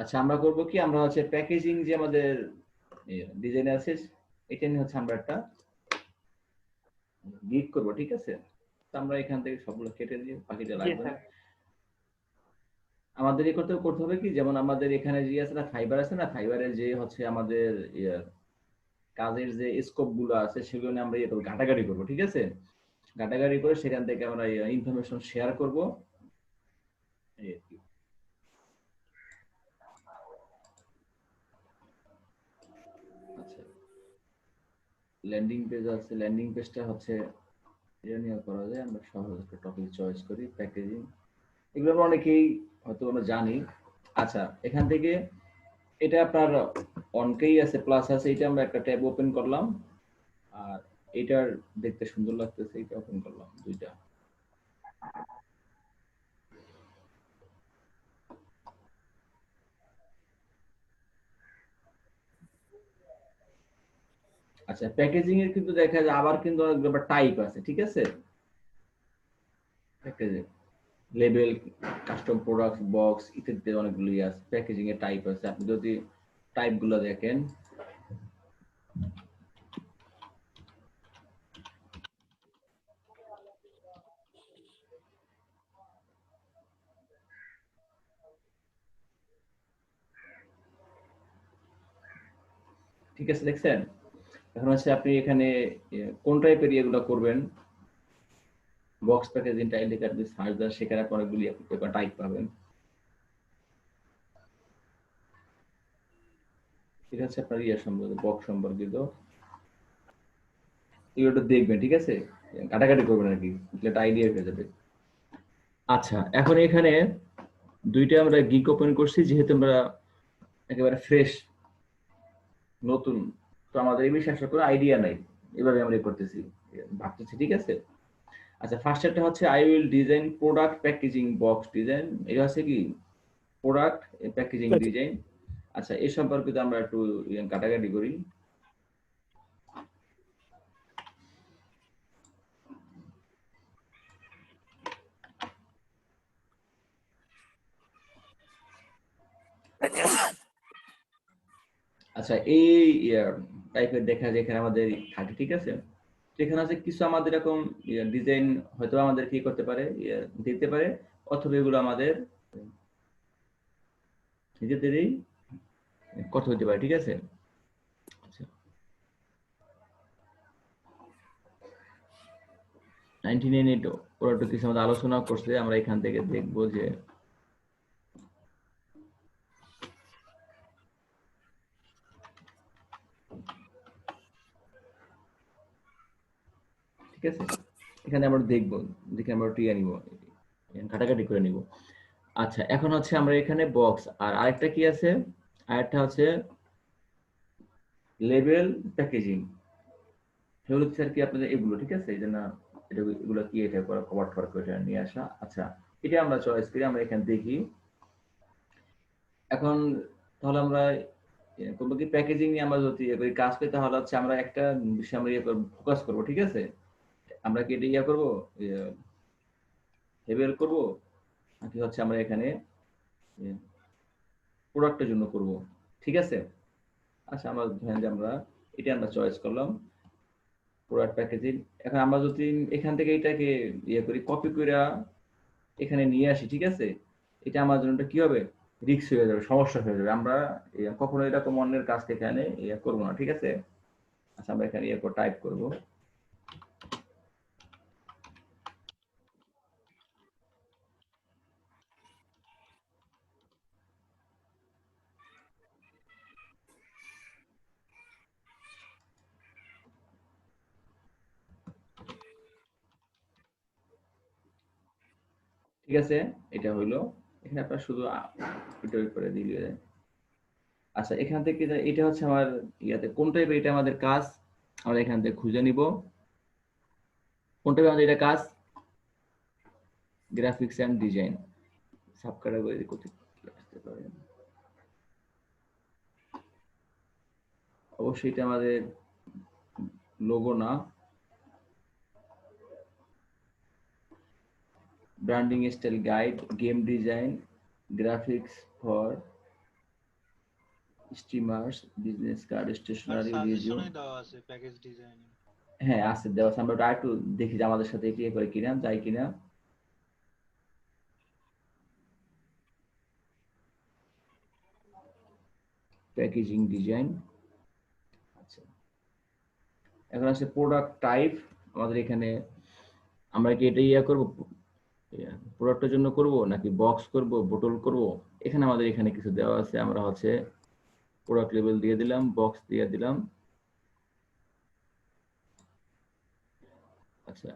আচ্ছা আমরা করব কি, আমরা হচ্ছে প্যাকেজিং যে আমাদের ডিজাইন আছে এটা নিয়ে হচ্ছে আমরা একটা গিগ করব, ঠিক আছে? তো আমরা এখান থেকে সবগুলো কেটে দিয়ে বাকিটা জি লাগবে না। স্যার। আমাদের এই করতে হবে কি, যেমন আমাদের এখানে যে আছে না ফাইবার, আছে না ফাইবারের যে হচ্ছে আমাদের কাজের যে স্কোপ গুলো আছে সেগুলো নিয়ে আমরা ঘাটাঘাটি করবো, ঠিক আছে? ঘাটাঘাটি করে সেখান থেকে আমরা ইনফরমেশন শেয়ার করব, এই আর কি। আচ্ছা ল্যান্ডিং পেজ আছে, ল্যান্ডিং পেজটা হচ্ছে এটা নিয়ে করা যায়। আমরা সহজ একটা টপিক চয়েস করি, প্যাকেজিং, এগুলো আমরা অনেকেই হয়তো আমরা জানি। আচ্ছা এখান থেকে এটা আপনার অনকেই আছে, প্লাস আছে, এটা আমরা একটা ট্যাব ওপেন করলাম, আর এটার দেখতে সুন্দর লাগতেছে, এটা ওপেন করলাম, দুইটা। আচ্ছা প্যাকেজিং এর কিন্তু দেখা যায় আবার কিন্তু অনেকগুলো টাইপ আছে, ঠিক আছে? Packaging label, custom product, box ইত্যাদি অনেকগুলোই আছে, প্যাকেজিং এর টাইপ আছে। আপনি যদি টাইপ গুলো দেখেন, ঠিক আছে দেখছেন? এখন হচ্ছে আপনি এখানে কোন টাইপের ইয়েগুলো করবেন, বক্স প্যাকেজিং টাইপ লিখে আপনি সার্চ দেন, সেখানে আপনি অনেকগুলি টাইপ পাবেন। এটা হচ্ছে আপনার ইয়ে সম্পর্কিত, বক্স সম্পর্কিত, এগুলো দেখবেন, ঠিক আছে? কাটাকাটি করবেন আর কি, একটা আইডিয়া হয়ে যাবে। আচ্ছা এখন এখানে দুইটা আমরা গিগ ওপেন করছি, যেহেতু আমরা একেবারে ফ্রেশ নতুন, তো আমাদের এই বিষয়ে আসলে কোনো আইডিয়া নাই, এভাবে আমরা করতেছি, ভাবতেছি, ঠিক আছে? আচ্ছা ফার্স্ট একটা হচ্ছে I will design product packaging box design, এটা হচ্ছে কি প্রোডাক্ট প্যাকেজিং ডিজাইন। আচ্ছা এই সম্পর্কিত আমরা একটু কাটাকাটি করি। আচ্ছা এই টাইপের দেখা যায় এখানে আমাদের থাকে, ঠিক আছে? এখানে আছে কিছু আমাদের এরকম ডিজাইন হয়তো আমাদের কি করতে পারে, দিতে পারে, অথবা এগুলো আমাদের নিজেদেরই কথা হতে পারে, ঠিক আছে? আচ্ছা 1998 ওরা একটু কিছু আমাদের আলোচনা করছে, আমরা এখান থেকে দেখবো যে ঠিক আছে, এখানে আমরা দেখবো, দেখে আমরা টিয়া নিব, ঘাটাঘাটি করে নিব। আচ্ছা এখন হচ্ছে আমরা এখানে বক্স, আর আরেকটা কি আছে, আরেকটা হচ্ছে লেবেল প্যাকেজিং, সেগুলো হচ্ছে আর কি আপনাদের এগুলো, ঠিক আছে? এই যে না এগুলো কি এটা করা, কভার টভার করে এটা নিয়ে আসা। আচ্ছা এটা আমরা চয়েস করি, আমরা এখানে দেখি। এখন তাহলে আমরা করবো কি, প্যাকেজিং নিয়ে আমরা যদি কাজ করি, তাহলে হচ্ছে আমরা একটা বিষয় আমরা ফোকাস করবো, ঠিক আছে? আমরা কি এটা ইয়ে করবো, লেবেল করবো, নাকি হচ্ছে আমরা এখানে প্রোডাক্টের জন্য করব, ঠিক আছে? আচ্ছা আমরা ধরেন যে আমরা এটা আমরা চয়েস করলাম, প্রোডাক্ট প্যাকেজিং। এখন আমরা যদি এখান থেকে এটাকে ইয়ে করি, কপি করে এখানে নিয়ে আসি, ঠিক আছে? এটা আমার জন্য কি হবে, রিস্ক হয়ে যাবে, সমস্যা হয়ে যাবে। আমরা কখনো এরকম অন্যের কাছ থেকে এখানে ইয়ে করবো না, ঠিক আছে? আচ্ছা আমরা এখানে ইয়ে করে টাইপ করবো, ঠিক আছে? এটা হইলো, এখানে আপনার শুধু এটা করে দিলে। আচ্ছা এখান থেকে এটা হচ্ছে আমার ইয়াতে কোন টাইপের, এটা আমাদের কাজ, আমরা এখান থেকে খুঁজে নিব কোন টাইপের আমাদের এটা কাজ, graphics and design, sub category কোথায় আসতে পারে, অবশ্যই এটা আমাদের লোগো না, branding style guide, game design, graphics for streamers, business card, আর স্টেশনারি, রেডিও। সাজেশনই দেওয়া আছে প্যাকেজ ডিজাইনিং। হ্যাঁ আছে দেওয়া আছে, আমরা ওটা একটু দেখি যে আমাদের সাথে এটি করে কিনা, যায় কিনা। Packaging design. আচ্ছা, এখন আছে প্রোডাক্ট টাইপ। আমাদের এখানে আমরা কি এটা করব, প্রোডাক্টের জন্য করব নাকি বক্স করব, বোতল করব? এখানে আমাদের এখানে কিছু দেওয়া আছে, আমরা হচ্ছে প্রোডাক্ট লেবেল দিয়ে দিলাম, বক্স দিয়ে দিলাম। আচ্ছা,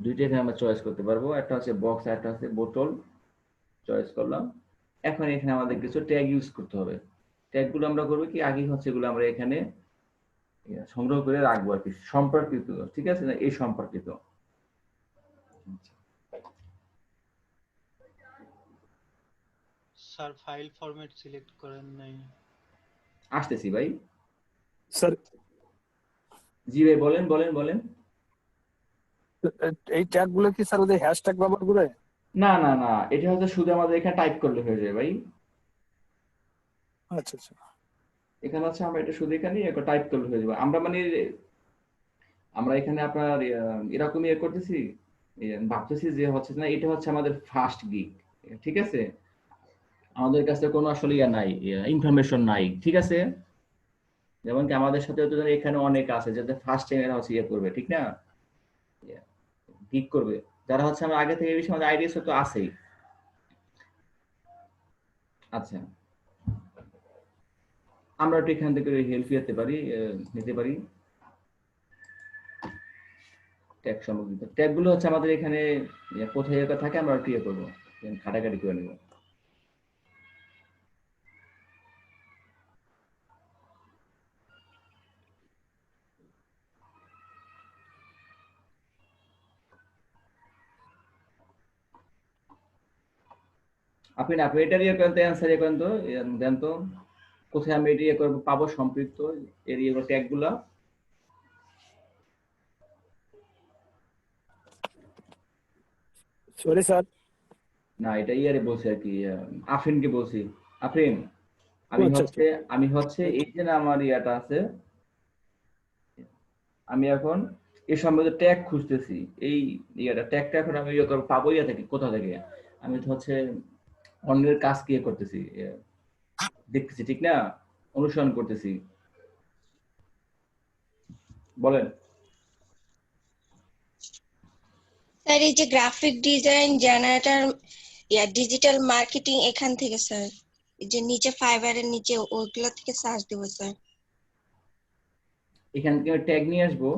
দুইটা এখানে আমরা চয়েস করতে পারবো, একটা হচ্ছে বক্স, একটা হচ্ছে বোতল। চয়েস করলাম। এখন এখানে আমাদের কিছু ট্যাগ ইউজ করতে হবে। ট্যাগগুলো আমরা করবো কি, আগে হচ্ছে এগুলো আমরা এখানে সংগ্রহ করে রাখবো আর কি, সম্পর্কিত, ঠিক আছে না, এই সম্পর্কিত। স্যার ফাইল ফরম্যাট সিলেক্ট করেন নাই। আসতেছি ভাই। স্যার জি ভাই, বলেন বলেন বলেন। এই ট্যাগ গুলো কি স্যার ওদের হ্যাশট্যাগ ব্যবহার করে? না না না, এটা হচ্ছে শুধু আমাদের এখানে টাইপ করলে হয়ে যায় ভাই। আচ্ছা আচ্ছা। এখানে হচ্ছে আমরা এটা শুধু এখানে টাইপ করলে হয়ে যাবে। আমরা মানে আমরা এখানে আপনার এরকম করতেছি, ভাবতেছি যে হচ্ছে না, এটা হচ্ছে আমাদের ফার্স্ট গিগ, ঠিক আছে। আমাদের কাছে কোনো আসলে নাই, ইনফরমেশন নাই, ঠিক আছে। যেমন কি আমাদের সাথে তো এখানে অনেক আছে যাতে ফার্স্ট টাইম এরা হচ্ছে করবে, ঠিক না, গিগ করবে, যারা হচ্ছে আমরা আগে থেকে এই বিষয়ে আমাদের আইডিয়া তো আছেই। আচ্ছা, আমরা একটু এখান থেকে হেল্প নিতে পারি। ট্যাগ সম্পর্কিত ট্যাগগুলো হচ্ছে আমাদের এখানে কোথায় থাকে, আমরা একটু করবো, ঘাটাঘাটি করে নেব। আপনি এটার করেন তো, অ্যান্সার করেন তো, দেন তো কোথায় আমি এটা করবো, পাবো সম্পৃক্ত এর ট্যাগ গুলা। Sorry sir. না, এটা বলছি আর কি, আফরিনকে বলছি। আফরিন, আচ্ছা আচ্ছা। আমি হচ্ছে এই যে না আমার আছে, আমি এখন এই সম্বন্ধে ট্যাগ খুঁজতেছি। এই ট্যাগটা এখন আমি পাবো থেকে, কোথা থেকে? আমি তো হচ্ছে অন্যের কাজ কি করতেছি, দেখতেছি, ঠিক না, অনুসরণ করতেছি। বলেন। স্যার এই যে graphic design generator, digital marketing, এখান থেকে স্যার, এই যে নিচে ফাইবারের নিচে ওইগুলো থেকে সার্চ দেব স্যার। এখান থেকে ট্যাগ নিয়ে আসবো,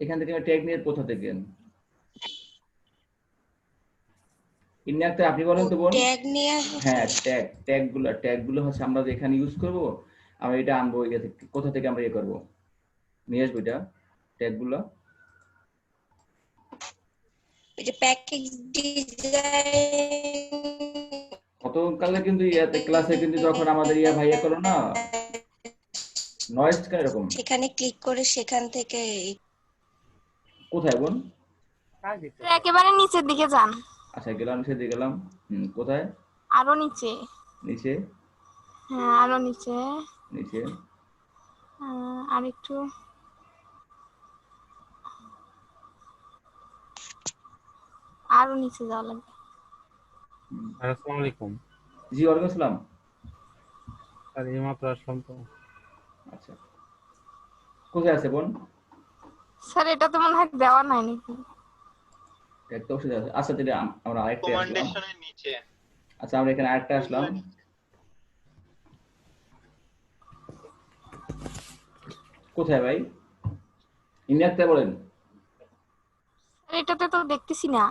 এখান থেকে ট্যাগ নিয়ে কোথা থেকে? আপনি বলেন তো বোন। ট্যাগ নিয়ে হ্যাঁ, ট্যাগ গুলো হচ্ছে আমরা এখানে ইউজ করব। আমরা এটা আনবো থেকে, কোথা থেকে আমরা করব, নিয়ে আসবো এটা ট্যাগ গুলো। এই যে প্যাকেজ ডিজাইন গতকালে কিন্তু ক্লাসে কিন্তু যখন আমাদের ভাইয়া করলো না, নয়েজ কেন এরকম? সেখানে ক্লিক করে সেখান থেকে। কোথায় বোন? একেবারে নিচের দিকে যান। আচ্ছা, গেলাম, নিচে দিয়ে গেলাম। কোথায়? আরো নিচে। নিচে? হ্যাঁ আরো নিচে। নিচে আর একটু আরো নিচে যাওয়া লাগবে। আসসালামু আলাইকুম। জি, ওয়ালাইকুম আসসালাম। স্যার এইমাত্র আসলাম তো। আচ্ছা, কোথায় আছে বোন? স্যার এটা তো মনে হয় দেওয়া নাই নাকি? ট্যাগ তো অবশ্যই আছে। আচ্ছা, তাহলে আমরা আরেকটা আসলাম। রিকমেন্ডেশনের নিচে। আচ্ছা, আমরা এখানে আরেকটা আসলাম। কোথায় ভাই? ইন্ডিয়াতে বলেন। এটাতে তো দেখতেছি না।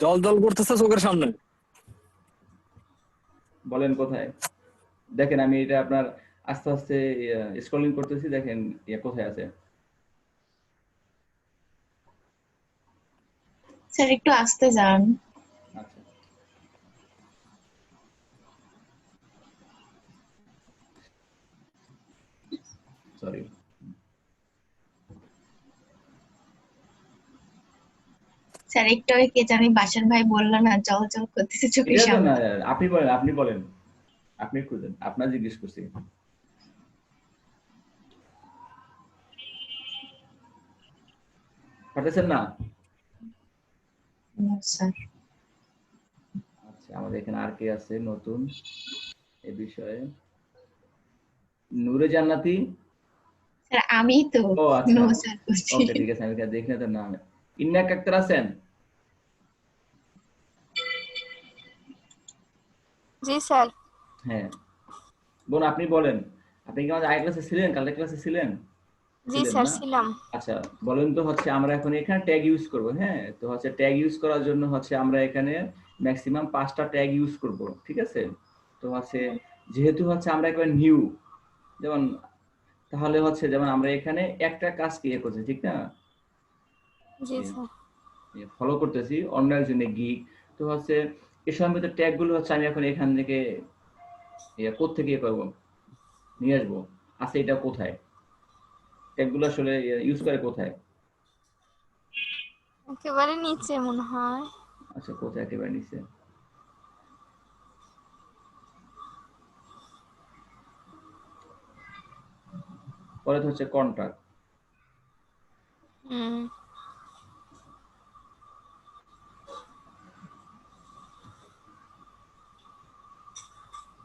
জল জল করতেছে চোখের সামনে। বলেন কোথায়? দেখেন আমি এটা আপনার আস্তে আস্তে স্ক্রলিং করতেছি, দেখেন কোথায় আছে। স্যার একটু আস্তে যান। আচ্ছা, সরি। স্যার একটু আগে কে জানি বাসার ভাই বললো না জল জল করতেছে চোখের এটা তো সামনে। না, আপনি বলেন, আপনি খুঁজেন, আপনার জিজ্ঞেস করছি। পাঠাচ্ছেন না? No, sir. আচ্ছা, আমাদের এখানে আর কে আছে নতুন এই বিষয়ে? নূরে জান্নাতি। স্যার আমি তো ও আচ্ছা, নো স্যার করছি। ওকে ঠিক আছে, আমি দেখি না তার নাম। ইন্নাক আক্তার আছেন? জি স্যার। হ্যাঁ, বোন আপনি বলেন, আপনি কি আমাদের আগে ক্লাসে ছিলেন, কালকে ক্লাসে ছিলেন? জি ছিলেন স্যার না? ছিলাম। আচ্ছা, বলেন তো হচ্ছে আমরা এখন এখানে ট্যাগ ইউজ করব। হ্যাঁ, তো হচ্ছে ট্যাগ ইউজ করার জন্য হচ্ছে আমরা এখানে ম্যাক্সিমাম 5টা ট্যাগ ইউজ করব, ঠিক আছে? তো হচ্ছে যেহেতু হচ্ছে আমরা একবার নিউ, যেমন তাহলে হচ্ছে যেমন আমরা এখানে একটা কাজ কি করছি, ঠিক না? জি স্যার। ফলো করতেছি অন্য একজনে গিগ। তো হচ্ছে এই সম্বন্ধে ট্যাগ গুলো হচ্ছে আমি এখন এখান থেকে কোত্থেকে ইয়ে করবো, নিয়ে আসবো। আচ্ছা, এটা কোথায় ট্যাগ গুলো আসলে ইউজ করে কোথায়? একেবারে নিচে মনে হয়। আচ্ছা, কোথায় একেবারে নিচে? পরে তো হচ্ছে কন্ট্রাক্ট। হুম।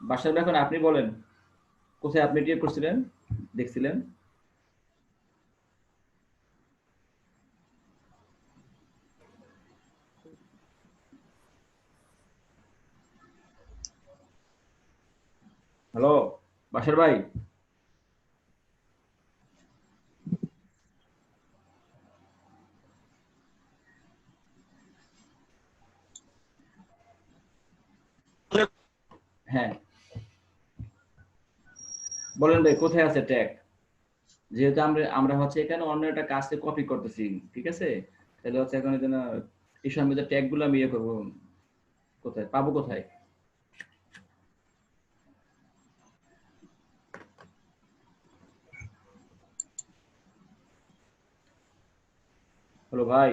বাসার এখন আপনি বলেন, কোথায় আপনি টিয়ে করছিলেন, দেখছিলেন? হ্যালো, বাসার ভাই। হ্যাঁ, বলেন ভাই, কোথায় আছে ট্যাগ? যেহেতু আমরা আমরা হচ্ছে এখানে অন্য একটা কাজকে কপি করতেছি, ঠিক আছে? তাহলে হচ্ছে এখন এই জন্য এই সম্বন্ধে ট্যাগ গুলো আমি ইয়ে করবো, কোথায় পাবো, কোথায়? হ্যালো ভাই।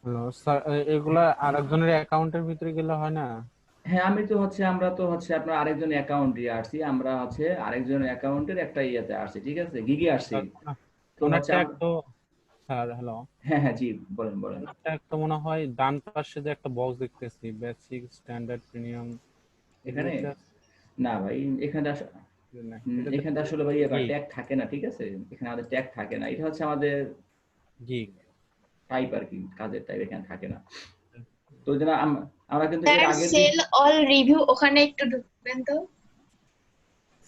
হ্যালো স্যার, এগুলা আরেকজনের অ্যাকাউন্টের ভিতরে গেলে হয় না? হ্যাঁ, আমরা তো হচ্ছে আপনার আরেকজন অ্যাকাউন্ট দিয়ে আসছি, আমরা হচ্ছে আরেকজন অ্যাকাউন্টের একটা ইয়েতে আসছি, ঠিক আছে, গিগে আসছি। তো ওনার হচ্ছে ট্যাগ তো স্যার, হ্যালো, হ্যাঁ হ্যাঁ, জি বলেন বলেন। ওনার ট্যাগ তো মনে হয় ডান পাশে যে একটা বক্স দেখতেছি, বেসিক, স্ট্যান্ডার্ড, প্রিমিয়াম, এখানে এগুলোতে না ভাই, এখানে না, এটাতে এখানে আসলে ভাই গিগ ট্যাগ থাকে না, ঠিক আছে? এখানে আমাদের ট্যাগ থাকে না, এটা হচ্ছে আমাদের গিগ টাইপ আর কি, কাজের টাইপ এখানে থাকে না। তো ওই জন্য আমরা কিন্তু এর স্যার আগের দিন সেল অল রিভিউ ওখানে একটু ঢুকবেন তো,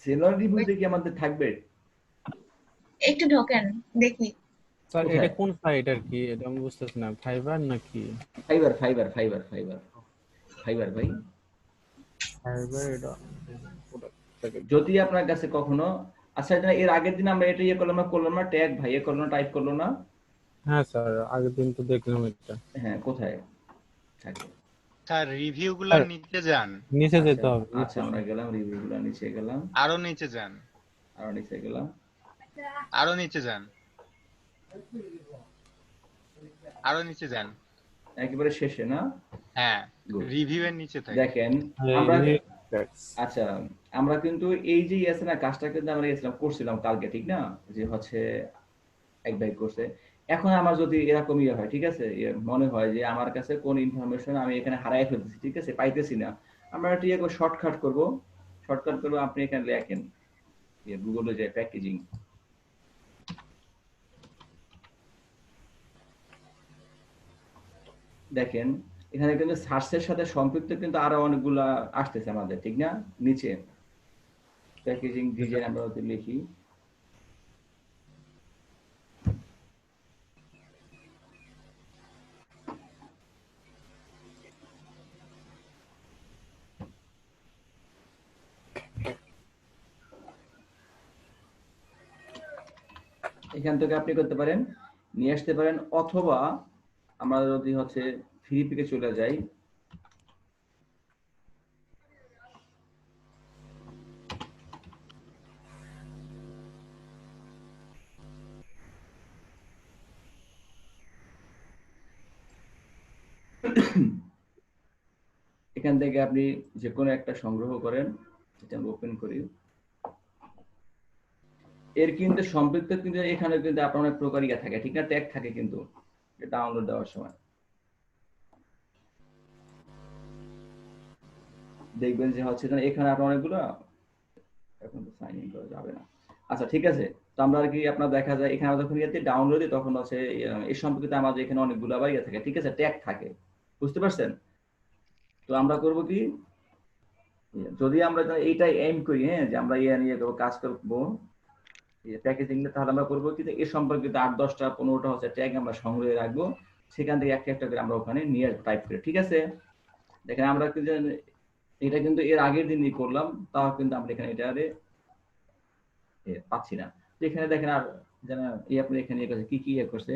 সেলর রিভিউতে কি আমাদের থাকবে? একটু ঢোকেন দেখি। স্যার, এটা কোথায়? কোন সাইট আর কি? এটা আমি বুঝতেছি না, ফাইবার নাকি? Fibre fibre fibre fibre fibre ভাই। ফাইবার এটা যদি আপনার কাছে কখনো, আচ্ছা এটা এর আগের দিন আমরা এটা ইয়ে করলাম না ট্যাগ ভাই, ইয়ে করলো না, টাইপ করলো না? হ্যাঁ স্যার, আগের দিন তো দেখলাম এটা। হ্যাঁ, কোথায় থাকে? স্যার রিভিউ স্যার গুলোর নিচে যান, নিচে আচ্ছা যেতে হবে, আচ্ছা, নিচে। আমরা গেলাম রিভিউ গুলো, নিচে গেলাম, আরো নিচে যান, আরো নিচে গেলাম। আরো নিচে যান, আরো নিচে যান। একেবারে শেষে না? হ্যাঁ, Good. রিভিউ এর নিচে থাকে। দেখেন এই আমরা, review tracks। আচ্ছা আমরা কিন্তু এই যে আছে না, কাজটা কিন্তু আমরা করছিলাম কালকে, ঠিক না? যে হচ্ছে এক ভাই করছে। এখন আমার যদি এরকম ইয়ে হয়, ঠিক আছে, মনে হয় যে আমার কাছে কোন ইনফরমেশন আমি এখানে হারাই ফেলতেছি, ঠিক আছে, পাইতেছি না, আমরা একটা ইয়ে শর্টকাট করব। শর্টকাট করবো, আপনি এখানে লেখেন গুগলে যে প্যাকেজিং, দেখেন এখানে কিন্তু সার্চের সাথে সম্পৃক্ত কিন্তু আরো অনেকগুলা আসতেছে আমাদের, ঠিক না? নিচে প্যাকেজিং ডিজাইন আমরা যদি লিখি, এখান থেকে আপনি করতে পারেন, নিয়ে আসতে পারেন, অথবা আমরা যদি হচ্ছে ফ্রি পিকে চলে যাই, এখান থেকে আপনি যে কোনো একটা সংগ্রহ করেন, এটা আমরা ওপেন করি। এর কিন্তু সম্পৃক্ত কিন্তু এখানে কিন্তু আপনার অনেক প্রকার ইয়া থাকে, ঠিক না, ট্যাগ থাকে কিন্তু ডাউনলোড দেওয়ার সময় দেখবেন যে হচ্ছে এখানে আপনার অনেকগুলো, এখন তো সাইন ইন করা যাবে না। আচ্ছা ঠিক আছে, তো আমরা আর কি আপনার দেখা যায় এখানে যখন ইয়েতে ডাউনলোড দিই তখন হচ্ছে এই সম্পর্কিত আমাদের এখানে অনেকগুলো আবার ইয়ে থাকে, ঠিক আছে, ট্যাগ থাকে, বুঝতে পারছেন? তো আমরা করব কি, যদি আমরা এইটাই এম করি, হ্যাঁ, যে আমরা ইয়ে নিয়ে কাজ করবো প্যাকেজিং, তাহলে আমরা করবো কি, এর সম্পর্কিত 8-10টা 15টা হচ্ছে ট্যাগ আমরা সংগ্রহে রাখবো, সেখান থেকে একটা একটা করে আমরা ওখানে নিয়ে টাইপ করে, ঠিক আছে? দেখেন আমরা কিন্তু এটা কিন্তু এর আগের দিনই করলাম, তাও কিন্তু আমরা এখানে এটা পাচ্ছি না। এখানে দেখেন আর যেন আপনি এখানে কি কি করছে,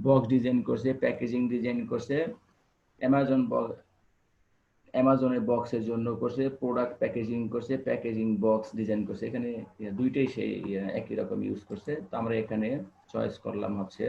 বক্স ডিজাইন করছে, প্যাকেজিং ডিজাইন করছে, অ্যামাজনের বক্সের জন্য করছে, প্রোডাক্ট প্যাকেজিং করছে, প্যাকেজিং বক্স ডিজাইন করছে, এখানে দুইটাই সেই একই রকম ইউজ করছে। তো আমরা এখানে চয়েস করলাম হচ্ছে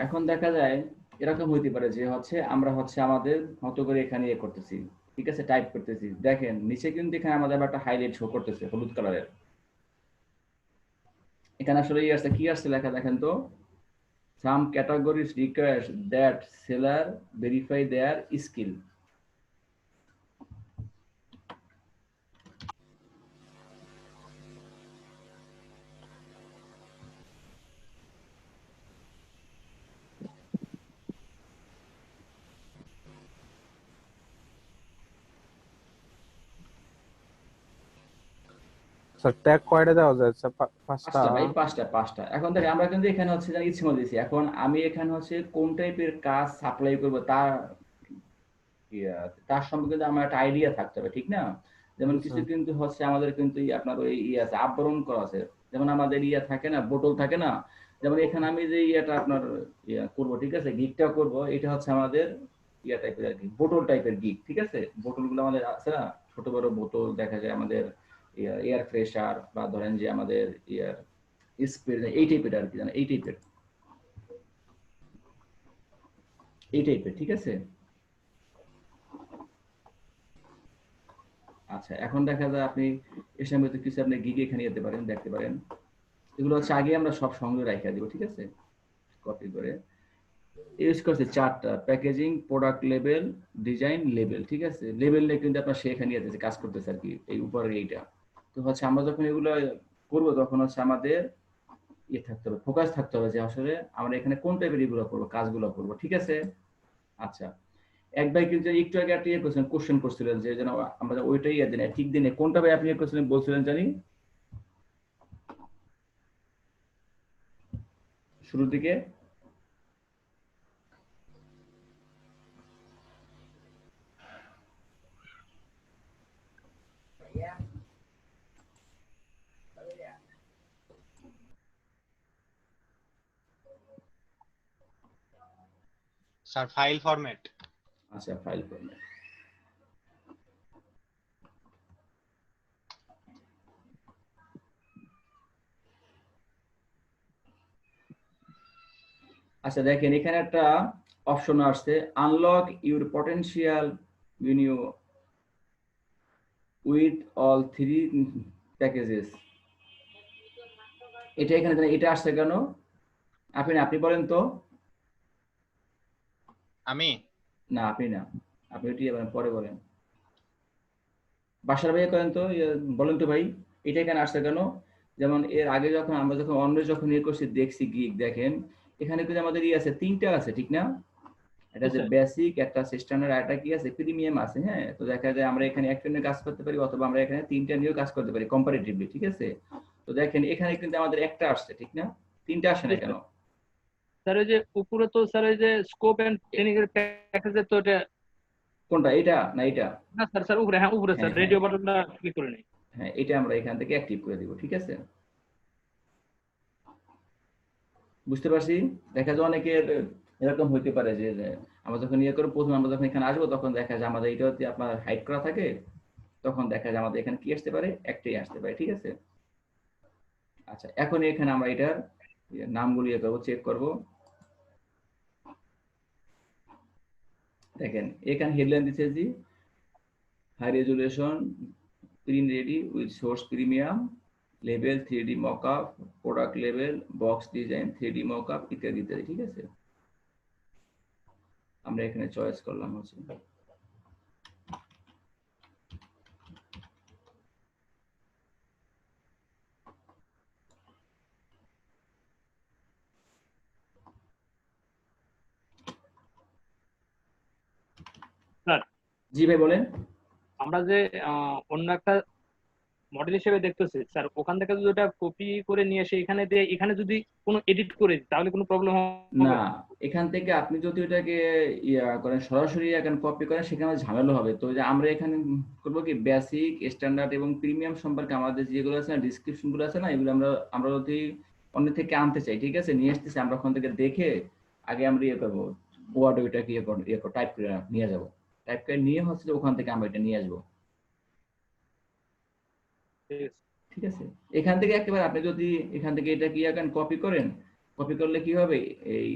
এখন দেখা যায় এরকম হইতে পারে যে হচ্ছে আমরা হচ্ছে আমাদের মতো করে এখানে ইয়ে করতেছি, ঠিক আছে, টাইপ করতেছি, দেখেন নিচে কিন্তু এখানে আমাদের একটা হাইলাইট শো করতেছে হলুদ কালারের, এখানে আসলে কি আসছে লেখা, দেখেন তো, some categories requires that seller verify their skill. Sir tag কয়টা দেওয়া যায়? স্যার পাঁচটা। ভাই পাঁচটা। এখন দেখে আমরা কিন্তু এখানে হচ্ছে ইচ্ছে মতো দিয়েছি, এখন আমি এখানে হচ্ছে কোন টাইপের কাজ সাপ্লাই করব তার সম্পর্কে আমার একটা আইডিয়া থাকতে হবে, ঠিক না? যেমন কিছু কিন্তু হচ্ছে আমাদের কিন্তু আপনার ওই আছে আবরণ করা আছে, যেমন আমাদের থাকে না, বোতল থাকে না, যেমন এখানে আমি যে আপনার করব, ঠিক আছে, গিকটা করব, এটা হচ্ছে আমাদের টাইপের আর কি, বোতল টাইপের গিক, ঠিক আছে, বোতলগুলো আমাদের আছে না, ছোট বড় বোতল দেখা যায় আমাদের এয়ার ফ্রেশার, বা ধরেন যে আমাদের স্প্রে, এই টাইপের আর কি, জানেন, এই টাইপের, ঠিক আছে। আচ্ছা এখন দেখা যায় আপনি এর সামনে কিছু আপনি গিগে এখানে যেতে পারেন, দেখতে পারেন, এগুলো হচ্ছে আগে আমরা সব সঙ্গে রাখা দিব, ঠিক আছে, কপি করে ইউজ করছে 4টা, packaging, product label, design, label, ঠিক আছে, লেবেল নিয়ে কিন্তু আপনার সেখানে যেতে কাজ করতেছে আর কি, এই উপরের এইটা। তো হচ্ছে আমরা যখন এগুলো করব তখন হচ্ছে আমাদের থাকতে হবে, ফোকাস থাকতে হবে যে আসলে আমরা এখানে কোন টাইপের এগুলো করবো, কাজগুলো করবো, ঠিক আছে। আচ্ছা এক ভাই কিন্তু একটু আগে একটা কোশ্চেন করছিলেন যে যেন আমরা ওইটাই ঠিক দিনে কোনটা ভাই আপনি কোশ্চেন বলছিলেন জানি শুরুর দিকে? Sir file format. আচ্ছা ফাইল ফরম্যাট, আচ্ছা দেখেন এখানে একটা অপশন আসছে, unlock your potential menu with all 3 packages, এটা এখানে এটা আসছে কেন আপনি বলেন তো? আমি না আপনি না, আপনি ওইটি পরে বলেন। বাসার ভাইয়া করেন তো, বলেন তো ভাই, এটা কেন আসছে কেন? যেমন এর আগে যখন আমরা অন্য যখন ইয়ে করছি দেখছি গিগ, দেখেন এখানে কিন্তু আমাদের ইয়ে আছে, তিনটা আছে ঠিক না? এটা যে বেসিক, একটা স্ট্যান্ডার্ড, একটা কি আছে প্রিমিয়াম আছে। হ্যাঁ, তো দেখা যায় আমরা এখানে একটা নিয়ে কাজ করতে পারি, অথবা আমরা এখানে তিনটা নিয়েও কাজ করতে পারি কম্পারেটিভলি, ঠিক আছে? তো দেখেন এখানে কিন্তু আমাদের একটা আসছে ঠিক না, তিনটা আসে না কেন? স্যার ওই যে উপরে তো স্যার ওই যে স্কোপ এন্ড ট্রেনিং এর প্যাকেজে তো এটা কোনটা, এটা না এটা? না স্যার, স্যার উপরে, হ্যাঁ উপরে হ্যাঁ স্যার হ্যাঁ রেডিও বাটনটা ক্লিক করে নিই। হ্যাঁ, এটা আমরা এখান থেকে অ্যাক্টিভ করে দিব, ঠিক আছে? বুঝতে পারছি। দেখা যায় অনেকের এরকম হইতে পারে যে আমরা যখন ইয়ে করবো, প্রথমে আমরা যখন এখানে আসবো তখন দেখা যায় আমাদের এটা যদি আপনার হাইড করা থাকে, তখন দেখা যায় আমাদের এখানে কি আসতে পারে, একটাই আসতে পারে, ঠিক আছে? আচ্ছা, এখন এখানে আমরা এটার নামগুলো ইয়ে করবো, চেক করবো। দেখেন এখানে হেডলাইন দিচ্ছে যে high resolution screen ready with source premium level 3D mockup product level box design 3D mockup ইত্যাদি ইত্যাদি, ঠিক আছে? আমরা এখানে চয়েস করলাম হচ্ছে স্যার জি ভাই বলেন। আমরা যে অন্য একটা মডেল হিসেবে দেখতেছি স্যার, ওখান থেকে যদি ওটা কপি করে নিয়ে এসে এখানে দিয়ে এখানে যদি কোনো এডিট করে দিই, তাহলে কোনো প্রবলেম না, হবে? এখান থেকে আপনি যদি ওটাকে ইয়া করেন সরাসরি এখন কপি করেন, সেখানে ঝামেলা হবে। তো যে আমরা এখানে করবো কি, বেসিক স্ট্যান্ডার্ড এবং প্রিমিয়াম সম্পর্কে আমাদের যেগুলো আছে না, ডিসক্রিপশন গুলো আছে না, এগুলো আমরা আমরা যদি অন্য থেকে আনতে চাই, ঠিক আছে, নিয়ে আসতেছি, আমরা ওখান থেকে দেখে আগে আমরা ইয়ে করবো, ওয়ার্ড ওইটাকে ইয়ে টাইপ করে নিয়ে যাবো, টাইপ করে নিয়ে হচ্ছে যে ওখান থেকে আমরা এটা নিয়ে আসবো, ঠিক আছে? এখান থেকে একেবারে আপনি যদি এখান থেকে এটা কি এখন কপি করেন, কপি করলে কি হবে, এই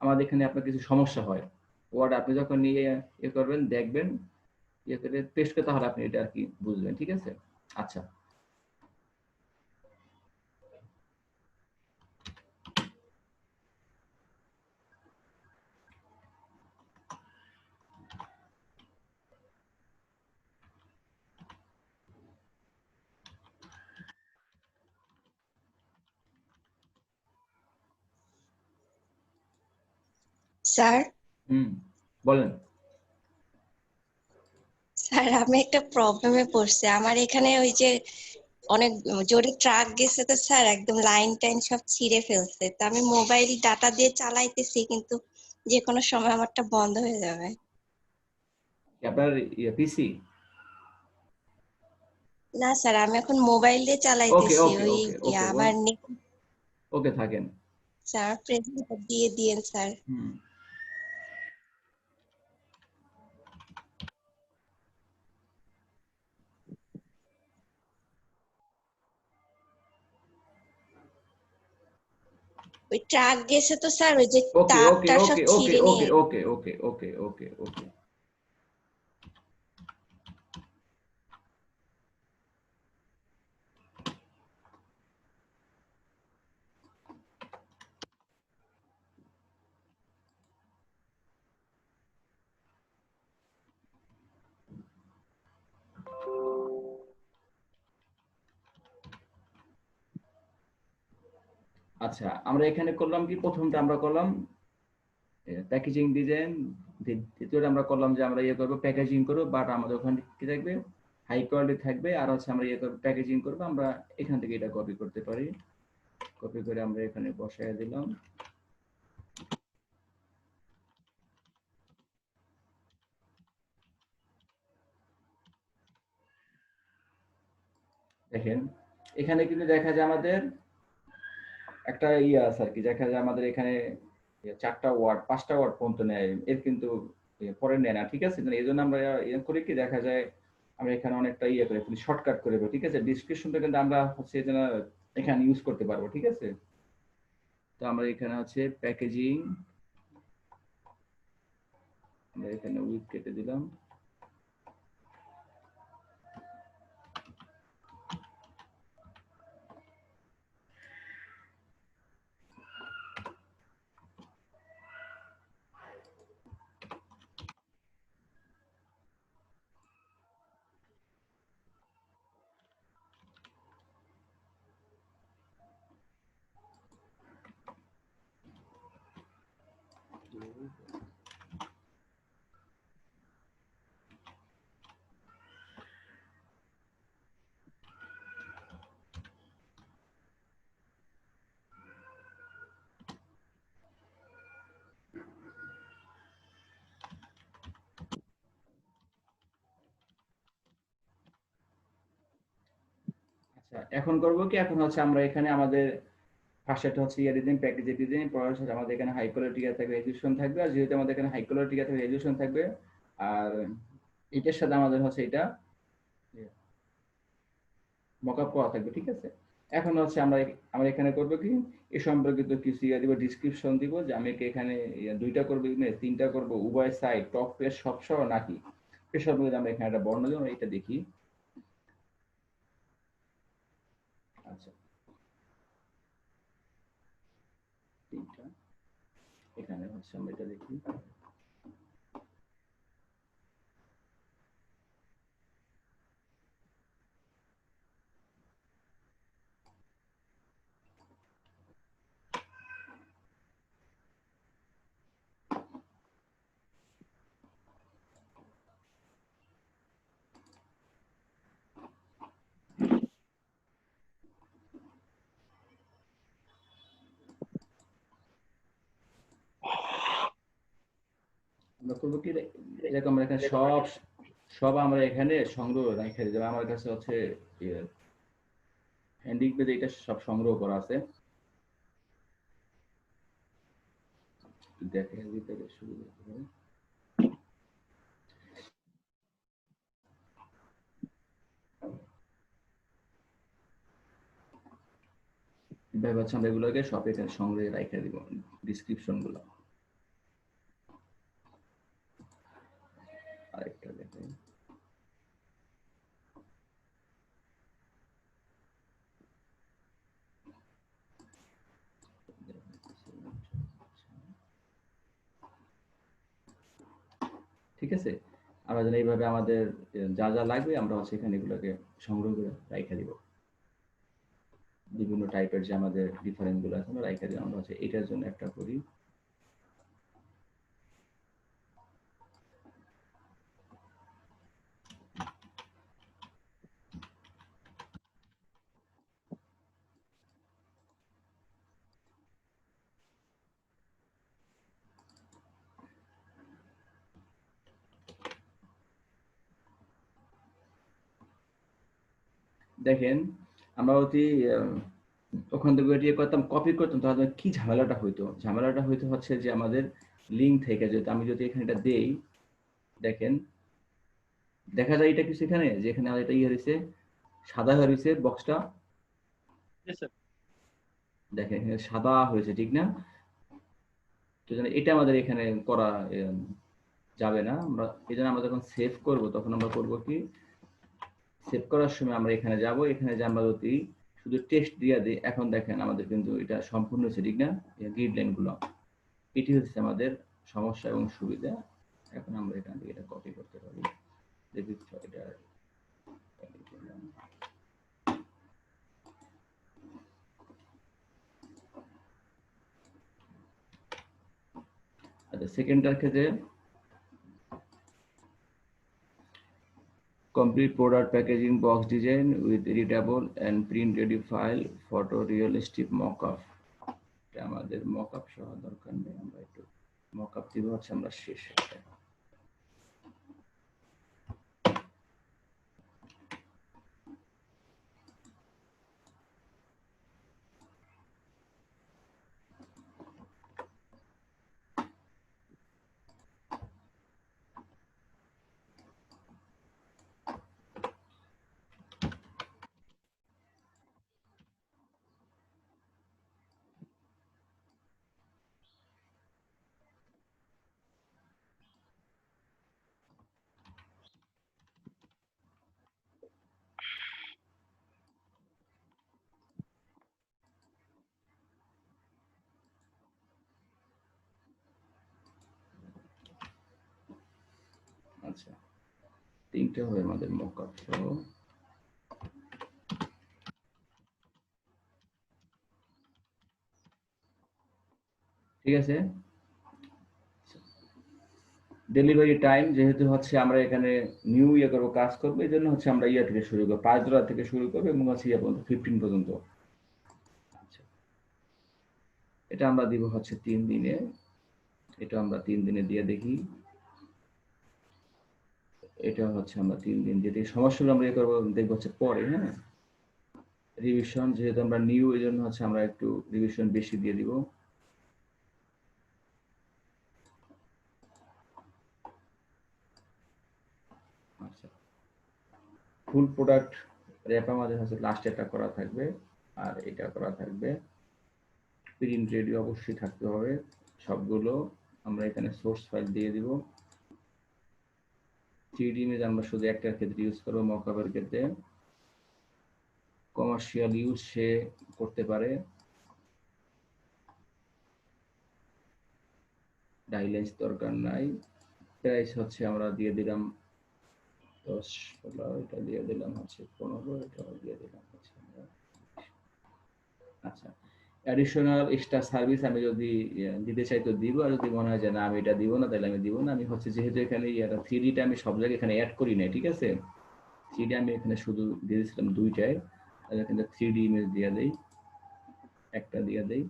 আমাদের এখানে আপনার কিছু সমস্যা হয়। ওয়ার্ড আপনি যখন নিয়ে ইয়ে করবেন, দেখবেন, ইয়ে করে পেস্ট করে, তাহলে আপনি এটা আর কি বুঝবেন, ঠিক আছে? আচ্ছা, স্যার, হুম, বলেন। স্যার আমি একটা প্রবলেমে পড়ছি। আমার এখানে ওই যে অনেক জোরে ট্রাক গেছে, তো স্যার একদম লাইন টাইন সব ছিঁড়ে ফেলছে। তো আমি মোবাইল ডাটা দিয়ে চালাইতেছি, কিন্তু যে কোনো সময় আমারটা বন্ধ হয়ে যাবে। আপনার ইয়ে পিসি? না স্যার, আমি এখন মোবাইল দিয়ে ওকে চালাইতেছি। ওকে ওই ওকে ওকে আমার ওকে থাকেন। স্যার প্রেজেন্ট দিয়ে দিয়েন স্যার। হুম, ওই ট্রাক গেছে তো স্যার, ওই যে ওকে ওকে তারটা সব ওকে ওকে ছিঁড়ে ওকে নিয়ে। ওকে ওকে ওকে ওকে ওকে। আচ্ছা, আমরা এখানে করলাম কি, প্রথমটা আমরা করলাম প্যাকেজিং ডিজাইন, দ্বিতীয়টা আমরা করলাম যে আমরা ইয়ে করবো প্যাকেজিং করবো, বাট আমাদের ওখানে কি থাকবে, হাই কোয়ালিটি থাকবে। আর হচ্ছে আমরা ইয়ে করবো প্যাকেজিং করবো, আমরা এখান থেকে এটা কপি করতে পারি, কপি করে আমরা এখানে বসায় দিলাম। দেখেন এখানে কিন্তু দেখা যায় আমাদের একটা ইয়ে আছে আর কি, দেখা যায় আমাদের এখানে 4টা ওয়ার্ড 5টা ওয়ার্ড পর্যন্ত নেয়, এর কিন্তু পরে নেয় না, ঠিক আছে? এই জন্য আমরা ইয়ে করে কি দেখা যায়, আমরা এখানে অনেকটা ইয়ে করে ফেলি, শর্টকাট করে ফেলি, ঠিক আছে? ডিসক্রিপশনটা কিন্তু আমরা হচ্ছে যেন এখানে ইউজ করতে পারবো, ঠিক আছে? তো আমরা এখানে হচ্ছে প্যাকেজিং, আমরা এখানে উইথ কেটে দিলাম। আচ্ছা এখন করব কি, এখন হচ্ছে আমরা এখানে আমাদের ফার্স্টটা হচ্ছে ইয়ার ডিজাইন, প্যাকেজ ডিজাইন, পরে হচ্ছে আমাদের এখানে হাই কোয়ালিটি থাকবে, রেজোলিউশন থাকবে। আর যেহেতু আমাদের এখানে হাই কোয়ালিটি থাকবে, রেজোলিউশন থাকবে, আর এটার সাথে আমাদের হচ্ছে এটা মকআপ করা থাকবে, ঠিক আছে। এখন হচ্ছে আমরা এখানে করব কি, এই সম্পর্কিত কিছু ইয়া দিব, ডেসক্রিপশন দিব যে আমি এখানে দুইটা করব না তিনটা করব, উভয় সাইড টপ পেজ সব সহ নাকি, এই সম্পর্কে আমরা এখানে একটা বর্ণনা দেব, এটা দেখি। আচ্ছা তিনটা, এখানে হচ্ছে আমরা এটা দেখি। আমরা করবো কি, এরকম আমরা এখানে সব আমরা এখানে সংগ্রহ রেখে দেবো। আমার কাছে হচ্ছে হ্যান্ডিক পেজে এটা সব সংগ্রহ করা আছে, দেখে দিতে সুবিধা হবে। এভাবে হচ্ছে আমরা এগুলোকে সব এখানে সংগ্রহে রেখে দিব, ডিসক্রিপশন গুলো। আরেকটা দেখে ঠিক আছে। আমরা যেন এইভাবে আমাদের যা যা লাগবে আমরা হচ্ছে এখানে এগুলোকে সংগ্রহ করে রেখে দিব, বিভিন্ন টাইপের যে আমাদের ডিফারেন্ট গুলো আছে আমরা রেখে দিব। আমরা হচ্ছে এটার জন্য একটা করি, দেখেন আমরা অতি ওখান থেকে ইয়ে করতাম, কপি করতাম, তাহলে কি ঝামেলাটা হইতো হচ্ছে যে আমাদের লিঙ্ক থেকে যেত। আমি যদি এখানে এটা দেই, দেখেন দেখা যায় এটা কিছু এখানে যে এখানে এটা ইয়ে হয়েছে, সাদা হয়ে রয়েছে বক্সটা, দেখেন এখানে সাদা হয়েছে, ঠিক না? তো এটা আমাদের এখানে করা যাবে না। আমরা এই জন্য আমরা যখন সেভ করব তখন আমরা করব কি, সেভ করার সময় আমরা এখানে যাব, এখানে যে আমরা যদি শুধু টেক্সট দিয়ে দিই, এখন দেখেন আমাদের কিন্তু এটা সম্পূর্ণ হচ্ছে, ঠিক না? গ্রিড লাইন গুলো, এটি হচ্ছে আমাদের সমস্যা এবং সুবিধা। এখন আমরা এখান থেকে এটা কপি করতে পারি, দেখি এটা আচ্ছা। সেকেন্ডটার ক্ষেত্রে complete product packaging box design with readable and print ready file photo realistic mockup। এটা আমাদের mockup সহ দরকার নেই, আমরা একটু mockup দিব হচ্ছে আমরা শেষে। আচ্ছা তিনটে হবে আমাদের মকআপ সহ। ঠিক আছে। ডেলিভারি টাইম যেহেতু হচ্ছে আমরা এখানে নিউ ইয়ে করবো, কাজ করবো, এই জন্য হচ্ছে আমরা ইয়ে থেকে শুরু করবো, $5 থেকে শুরু করবো এবং হচ্ছে ইয়ে পর্যন্ত 15 পর্যন্ত। আচ্ছা এটা আমরা দিব হচ্ছে 3 দিনে, এটা আমরা 3 দিনে দিয়ে দেখি। এটা হচ্ছে আমরা 3 দিন দিয়ে সমস্যাগুলো আমরা ইয়ে করবো, দেখবো হচ্ছে পরে। হ্যাঁ রিভিশন যেহেতু আমরা নিউ, এই জন্য হচ্ছে আমরা একটু রিভিশন বেশি দিয়ে দিব। আচ্ছা, ফুল প্রোডাক্ট র্যাপ আমাদের হচ্ছে লাস্টে এটা করা থাকবে, আর এটা করা থাকবে। প্রিন্ট রেডি অবশ্যই থাকতে হবে সবগুলো। আমরা এখানে সোর্স ফাইল দিয়ে দিব। 3D ইমেজ আমরা শুধু একটার ক্ষেত্রে ইউজ করবো, মকআপের ক্ষেত্রে। কমার্শিয়াল ইউজ সে করতে পারে, গাইডলাইন্স দরকার নাই। প্রাইস হচ্ছে আমরা দিয়ে দিলাম 10, 16, এটা দিয়ে দিলাম হচ্ছে 15, এটা দিয়ে দিলাম হচ্ছে। আচ্ছা, অ্যাডিশনাল এক্সট্রা সার্ভিস আমি যদি দিতে চাই তো দিব, আর যদি মনে হয় যে না আমি এটা দিব না তাহলে আমি দিব না। আমি হচ্ছে যেহেতু এখানে 3Dটা আমি সব জায়গায় এখানে অ্যাড করি নাই, ঠিক আছে? 3D আমি এখানে শুধু দিয়ে দিয়েছিলাম দুইটায়, তাহলে এখানে 3D ইমেজ দিয়ে দেই, একটা দিয়ে দেই।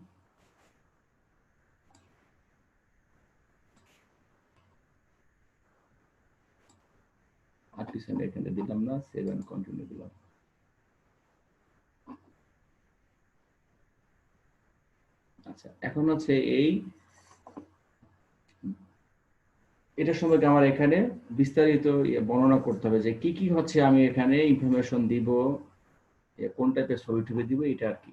আর্টিসান এখানে দিলাম না, সেভ এন্ড কন্টিনিউ দিলাম। আচ্ছা, এখন হচ্ছে এই এটার সম্পর্কে আমার এখানে বিস্তারিত বর্ণনা করতে হবে যে কি কি হচ্ছে আমি এখানে ইনফরমেশন দিব, কোন টাইপের ছবি টবি দিব, এটা আর কি।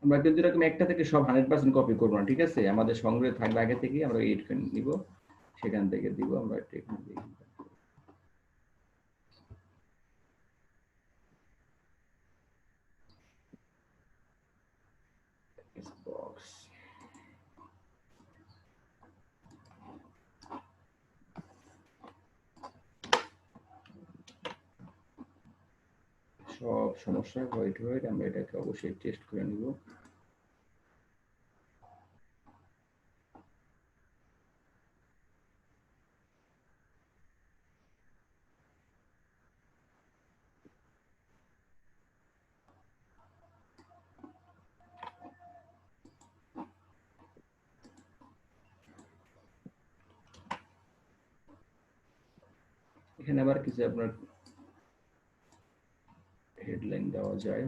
আমরা কিন্তু এরকম একটা থেকে সব 100% কপি করবো না, ঠিক আছে? আমাদের সংগ্রহে থাকবে আগে থেকেই, আমরা এডিট করে নিব, সেখান থেকে দিব আমরা এখানে দিয়ে দিব। বক্স সব সমস্যা হোয়াইট আমরা এটাকে অবশ্যই টেস্ট করে নিব। এখানে আবার কিছু আপনার হেডলাইন দেওয়া যায়।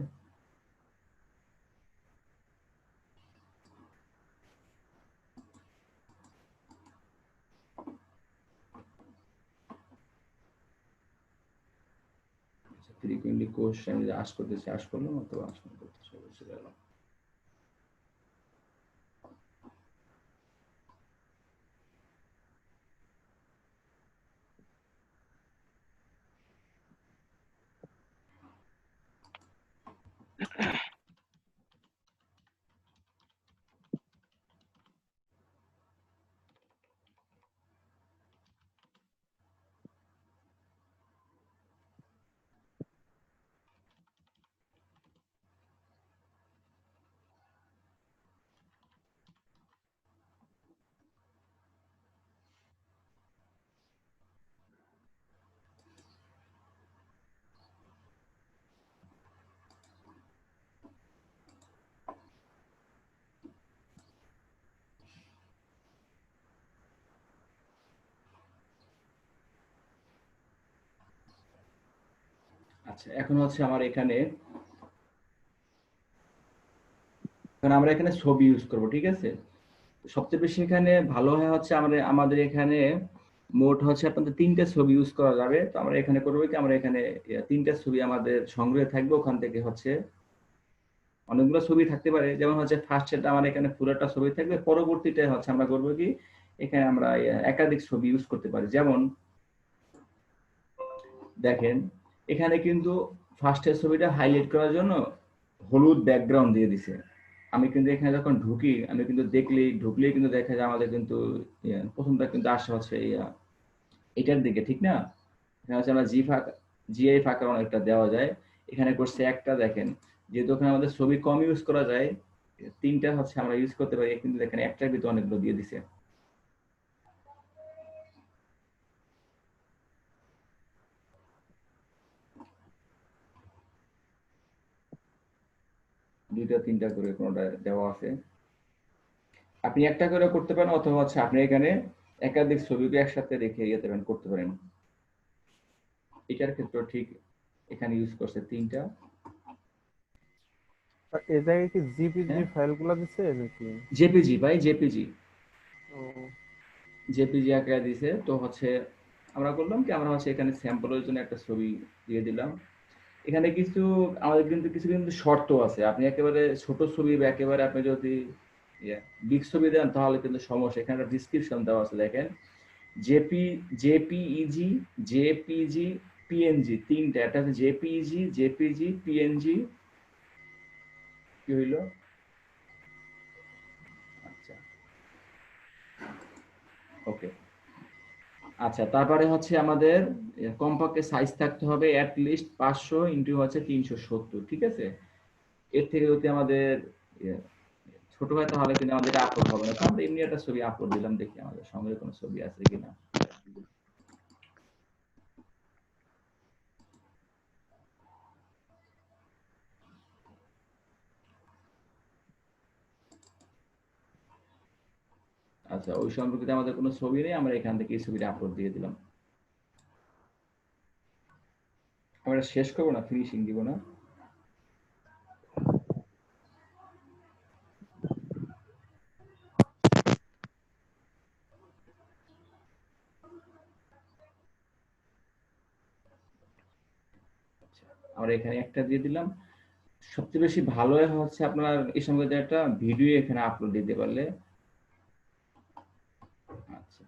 ফ্রিকুয়েন্টলি কোশ্চেন আমি আস করতেছি, আস করলাম, অথবা আস করতেছি, অবশ্যই গেলাম। আচ্ছা, এখন হচ্ছে আমার এখানে আমরা এখানে ছবি ইউজ করব, ঠিক আছে? সবচেয়ে বেশি এখানে ভালো হয় হচ্ছে আমাদের এখানে মোট হচ্ছে আপনাদের 3টে ছবি ইউজ করা যাবে। তো আমরা এখানে করবো কি, আমরা এখানে 3টে ছবি আমাদের সংগ্রহে থাকবে, ওখান থেকে হচ্ছে অনেকগুলো ছবি থাকতে পারে। যেমন হচ্ছে ফার্স্ট সেটা আমার এখানে পুরোটা ছবি থাকবে, পরবর্তীতে হচ্ছে আমরা করবো কি এখানে আমরা একাধিক ছবি ইউজ করতে পারি। যেমন দেখেন এখানে কিন্তু ফার্স্টের ছবিটা হাইলাইট করার জন্য হলুদ ব্যাকগ্রাউন্ড দিয়ে দিছে। আমি কিন্তু এখানে যখন ঢুকি, আমি কিন্তু ঢুকলেই কিন্তু দেখা যায় আমাদের কিন্তু প্রথমটা কিন্তু আসে হচ্ছে এটার দিকে, ঠিক না? এখানে হচ্ছে আমরা জিআই ফাঁকা অনেকটা দেওয়া যায়, এখানে করছে একটা। দেখেন যেহেতু ওখানে আমাদের ছবি কম ইউজ করা যায়, 3টা হচ্ছে আমরা ইউজ করতে পারি, কিন্তু দেখেন একটার ভিতরে অনেকগুলো দিয়ে দিছে। দুইটা তিনটা করে কোনটা দেওয়া আছে। আপনি একটা করে করতে পারেন, অথবা হচ্ছে আপনি এখানে একাধিক ছবিকে একসাথে রেখে ইয়ে করতে পারেন। এটার ক্ষেত্রে ঠিক এখানে ইউজ করছে তিনটা। এই জায়গায় কি জিপিজি হ্যাঁ, ফাইলগুলো দিছে নাকি? জেপিজি ভাই, জেপিজি ও জেপিজি আকারে দিছে। তো হচ্ছে আমরা করলাম কি, আমরা হচ্ছে এখানে স্যাম্পলের জন্য একটা ছবি দিয়ে দিলাম। এখানে কিছু আমাদের কিন্তু কিছু কিন্তু শর্ত আছে। আপনি একেবারে ছোট ছবি বা একেবারে আপনি যদি বিগ ছবি দেন তাহলে কিন্তু সমস্যা। এখানে একটা ডিসক্রিপশন দেওয়া আছে, দেখেন জেপিইজি, জেপিজি, পিএনজি, তিনটা। একটা হচ্ছে জেপিইজি, জেপিজি, পিএনজি। কি হইলো? আচ্ছা, ওকে। আচ্ছা, তারপরে হচ্ছে আমাদের কমপক্ষে সাইজ থাকতে হবে অ্যাট লিস্ট 500 ইন্টু হচ্ছে 370, ঠিক আছে? এর থেকে যদি আমাদের ইয়ে, ছোট হয় তাহলে কিন্তু আমাদের আপলোড হবে না। তো আমরা এমনি একটা ছবি আপলোড দিলাম, দেখি আমাদের সঙ্গে কোনো ছবি আছে কিনা। আচ্ছা, ওই সম্পর্কিত আমাদের কোনো ছবি নেই, আমরা এখান থেকে এই ছবিটা আপলোড দিয়ে দিলাম। আমরা শেষ করবো না, ফিনিশিং দিব না। আমরা এখানে একটা দিয়ে দিলাম। সবচেয়ে বেশি ভালো হচ্ছে আপনার এই সম্পর্কিত একটা ভিডিও এখানে আপলোড দিতে পারলে। আচ্ছা,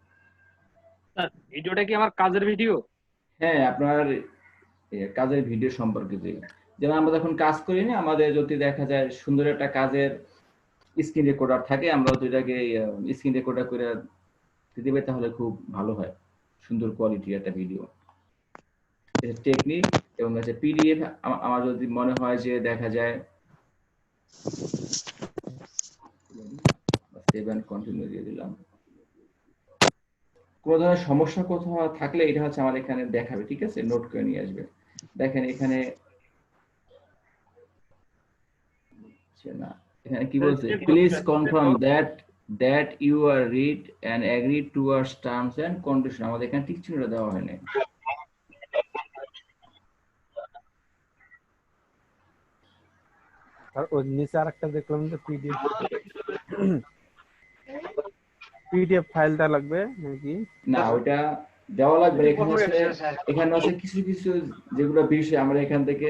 স্যার ভিডিওটা কি আমার কাজের ভিডিও? হ্যাঁ, আপনার কাজের ভিডিও সম্পর্কিত। যেমন আমরা যখন কাজ করি না, আমাদের যদি দেখা যায় সুন্দর একটা কাজের স্ক্রিন রেকর্ডার থাকে, আমরা দুইটাকে স্ক্রিন রেকর্ডার করে দিতে পারি তাহলে খুব ভালো হয়, সুন্দর কোয়ালিটির একটা ভিডিও। এটা টেকনিক। এবং হচ্ছে পিডিএফ আমার যদি মনে হয় যে দেখা যায় সেভ এন্ড কন্টিনিউ দিয়ে দিলাম। কোনো ধরনের সমস্যা কোথাও থাকলে এটা হচ্ছে আমার এখানে দেখাবে, ঠিক আছে? নোট করে নিয়ে আসবে। দেখেন এখানে না, এখানে কি বলছে, please confirm that you are read and agree towards terms and condition. আমাদের এখানে ঠিক চিহ্নটা দেওয়া হয়নি। আর ওই নিচে আরেকটা দেখলাম যে পিডিএফ ফাইলটা লাগবে নাকি? না, ওইটা দেওয়া লাগবে না। এখানে হচ্ছে এখানে হচ্ছে কিছু কিছু যেগুলো বিষয় আমরা এখান থেকে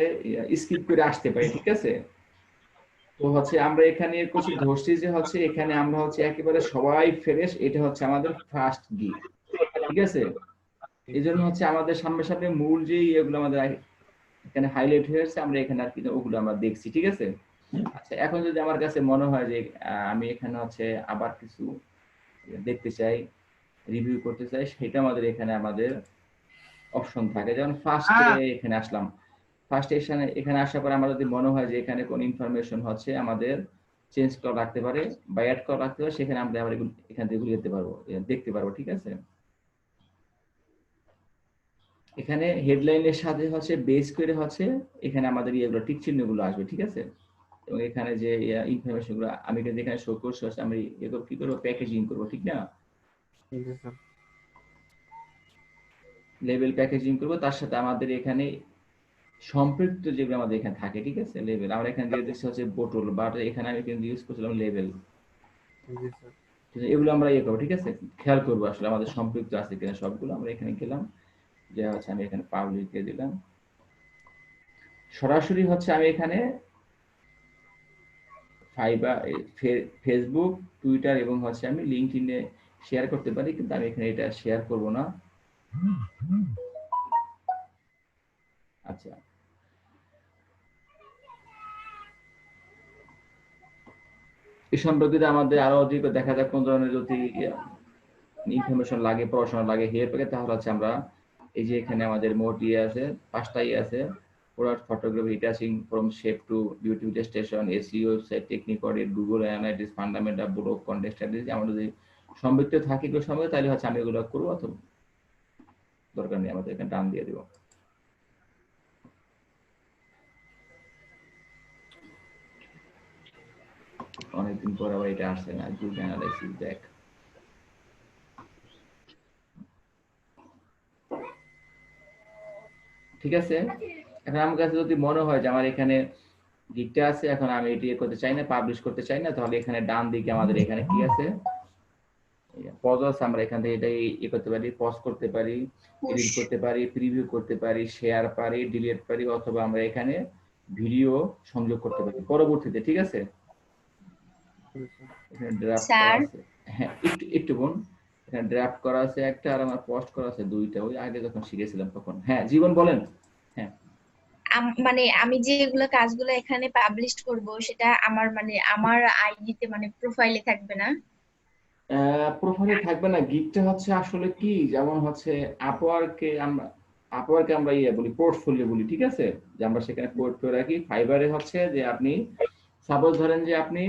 স্কিপ করে আসতে পারি, ঠিক আছে? তো হচ্ছে আমরা এখানে কিছু ধরছি যে হচ্ছে এখানে আমরা হচ্ছে একেবারে সবাই ফ্রেশ, এটা হচ্ছে আমাদের ফার্স্ট গিগ, ঠিক আছে? এই জন্য হচ্ছে আমাদের সামনে সামনে মূল যে এগুলো আমাদের এখানে হাইলাইট হয়েছে, আমরা এখানে আর কি ওগুলো আমরা দেখছি, ঠিক আছে? আচ্ছা, এখন যদি আমার কাছে মনে হয় যে আমি এখানে হচ্ছে আবার কিছু দেখতে চাই, রিভিউ করতে চাই, সেটা আমাদের এখানে আমাদের অপশন থাকে। যেমন ফার্স্টে এখানে আসলাম, ফার্স্ট এখানে আসার পর আমার যদি মনে হয় যে এখানে কোন ইনফরমেশন হচ্ছে আমাদের চেঞ্জ করা রাখতে পারে বা অ্যাড করা রাখতে পারে, সেখানে আমরা আবার এখান থেকে যেতে পারবো, দেখতে পারবো, ঠিক আছে? এখানে হেডলাইনের সাথে হচ্ছে বেস করে হচ্ছে এখানে আমাদের ইয়েগুলো টিক চিহ্নগুলো আসবে, ঠিক আছে? এবং এখানে যে ইনফরমেশন গুলো আমি কিন্তু এখানে শো করছি, আমি এগুলো কি করবো, প্যাকেজিং করবো, ঠিক না? লেবেল প্যাকেজিং করবো, তার সাথে আমাদের এখানে সম্পৃক্ত যেগুলো আমাদের এখানে থাকে, ঠিক আছে? লেবেল আমরা এখানে দিয়ে দিচ্ছি হচ্ছে বোটল, বাট এখানে আমি কিন্তু ইউজ করছিলাম লেবেল। এগুলো আমরা ইয়ে করবো, ঠিক আছে? খেয়াল করবো আসলে আমাদের সম্পৃক্ত আছে কিনা সবগুলো। আমরা এখানে গেলাম, যে হচ্ছে আমি এখানে পাবলিক দিয়ে দিলাম। সরাসরি হচ্ছে আমি এখানে ফেসবুক, টুইটার এবং হচ্ছে আমি লিঙ্কডইনে শেয়ার করতে পারি, কিন্তু আমি এখানে এটা শেয়ার করব না। আচ্ছা, এই সম্পর্কিত আমাদের আরো অধিক দেখা যাক কোন ধরনের যদি ইনফরমেশন লাগে, পড়াশোনা লাগে, হেল্প লাগে, তাহলে হচ্ছে আমরা এই যে এখানে আমাদের মোট ইয়ে আছে, 5টা ইয়ে আছে: product photography, detaching from shape to beautification station, SEO, website technique audit, Google analytics, fundamental, blog content strategy. আমরা যদি সম্পৃক্ত থাকি এগুলো সঙ্গে, তাহলে হচ্ছে আমি এগুলো করবো, অথবা দরকার নেই, আমাদের এখানে টান দিয়ে দিব। অনেকদিন পর আবার এটা আসছে না, গ্রুপ অ্যানালাইসিস দেখ। ঠিক আছে, এখন আমার কাছে যদি মনে হয় যে আমার এখানে গিকটা আছে, এখন আমি এটি করতে চাই না, পাবলিশ করতে চাই না, তাহলে এখানে ডান দিকে আমাদের এখানে কি আছে, পজ আছে, আমরা এখান থেকে এটা ই করতে পারি, পজ করতে পারি, এডিট করতে পারি, প্রিভিউ করতে পারি, শেয়ার পারি, ডিলিট পারি, অথবা আমরা এখানে ভিডিও সংযোগ করতে পারি পরবর্তীতে। ঠিক আছে, এখানে ড্রাফট করা স্যার আছে, হ্যাঁ একটু একটু বোন, এখানে ড্রাফট করা আছে একটা, আর আমার পোস্ট করা আছে দুইটা, ওই আগে যখন শিখেছিলাম তখন। হ্যাঁ জীবন বলেন। হ্যাঁ মানে আমি যে এগুলো কাজগুলো এখানে পাবলিশ করব সেটা আমার মানে আমার আইডিতে মানে প্রোফাইলে থাকবে না? প্রোফাইলে থাকবে না, গিকটা হচ্ছে আসলে কি, যেমন হচ্ছে আপওয়ার্কে আমরা ইয়ে বলি, পোর্টফোলিও বলি। ঠিক আছে, যে আমরা সেখানে পোর্টফোলিও রাখি। ফাইবারে হচ্ছে যে আপনি সাপোজ ধরেন যে আপনি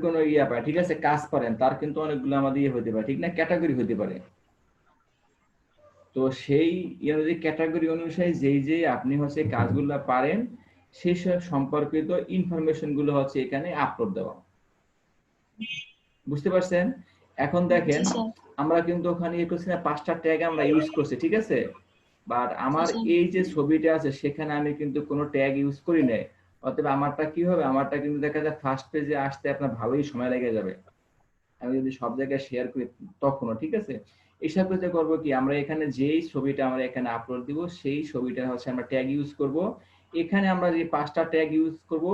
কোনো ইয়ে পায়, ঠিক আছে, কাজ করেন, তার কিন্তু অনেকগুলো আমাদের ইয়ে হতে পারে, ঠিক না, ক্যাটাগরি হতে পারে। তো সেই অনুযায়ী ক্যাটাগরি অনুসারে যেই আপনি হচ্ছে কাজগুলো পারেন সেই সব সম্পর্কিত ইনফরমেশন গুলো হচ্ছে এখানে আপলোড দেওয়া। বুঝতে পারছেন? এখন দেখেন আমরা কিন্তু ওখানে ইয়ে করছি না, 5টা ট্যাগ আমরা ইউজ করছি, ঠিক আছে, বাট আমার এই যে ছবিটা আছে সেখানে আমি কিন্তু কোনো ট্যাগ ইউজ করি নাই। অতএব আমারটা কি হবে, আমারটা কিন্তু দেখা যায় ফার্স্ট পেজে আসতে আপনার ভালোই সময় লেগে যাবে আমি যদি সব জায়গায় শেয়ার করি তখনও। ঠিক আছে, এইসব ক্ষেত্রে করবো কি, আমরা এখানে যেই ছবিটা আমরা এখানে আপলোড দিব সেই ছবিটা হচ্ছে আমরা ট্যাগ ইউজ করব। এখানে আমরা যে 5টা ট্যাগ ইউজ করব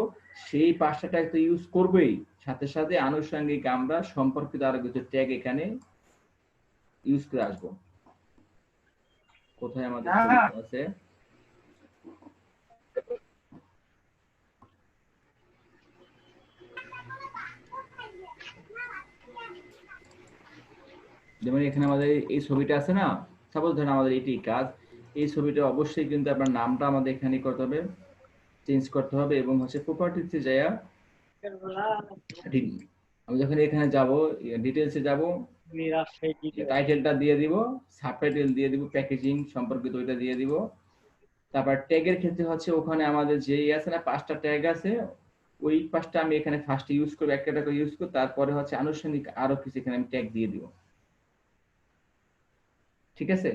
সেই 5টা ট্যাগ তো ইউজ করবোই, সাথে সাথে আনুষঙ্গিক আমরা সম্পর্কিত আরো কিছু ট্যাগ এখানে ইউজ করে আসবো। কোথায় আমাদের ছবিটা আছে, যেমন এখানে আমাদের এই ছবিটা আছে না, সাপোজ ধরেন আমাদের এটি কাজ, এই ছবিটা অবশ্যই কিন্তু আপনার নামটা আমাদের এখানে করতে হবে, চেঞ্জ করতে হবে, এবং হচ্ছে প্রপার্টিতে যাইয়া আমি যখন এখানে যাব ডিটেইলসে যাব, টাইটেলটা দিয়ে দিব, সাবটাইটেল দিয়ে দিব, প্যাকেজিং সম্পর্কিত ওইটা দিয়ে দিব। তারপর ট্যাগের ক্ষেত্রে হচ্ছে ওখানে আমাদের যেই আছে না 5টা ট্যাগ আছে, ওই 5টা আমি এখানে ফার্স্ট ইউজ করব, একটা করে ইউজ করব, তারপরে হচ্ছে আনুষঙ্গিক আরো কিছু এখানে আমি ট্যাগ দিয়ে দিব। ঠিক আছে?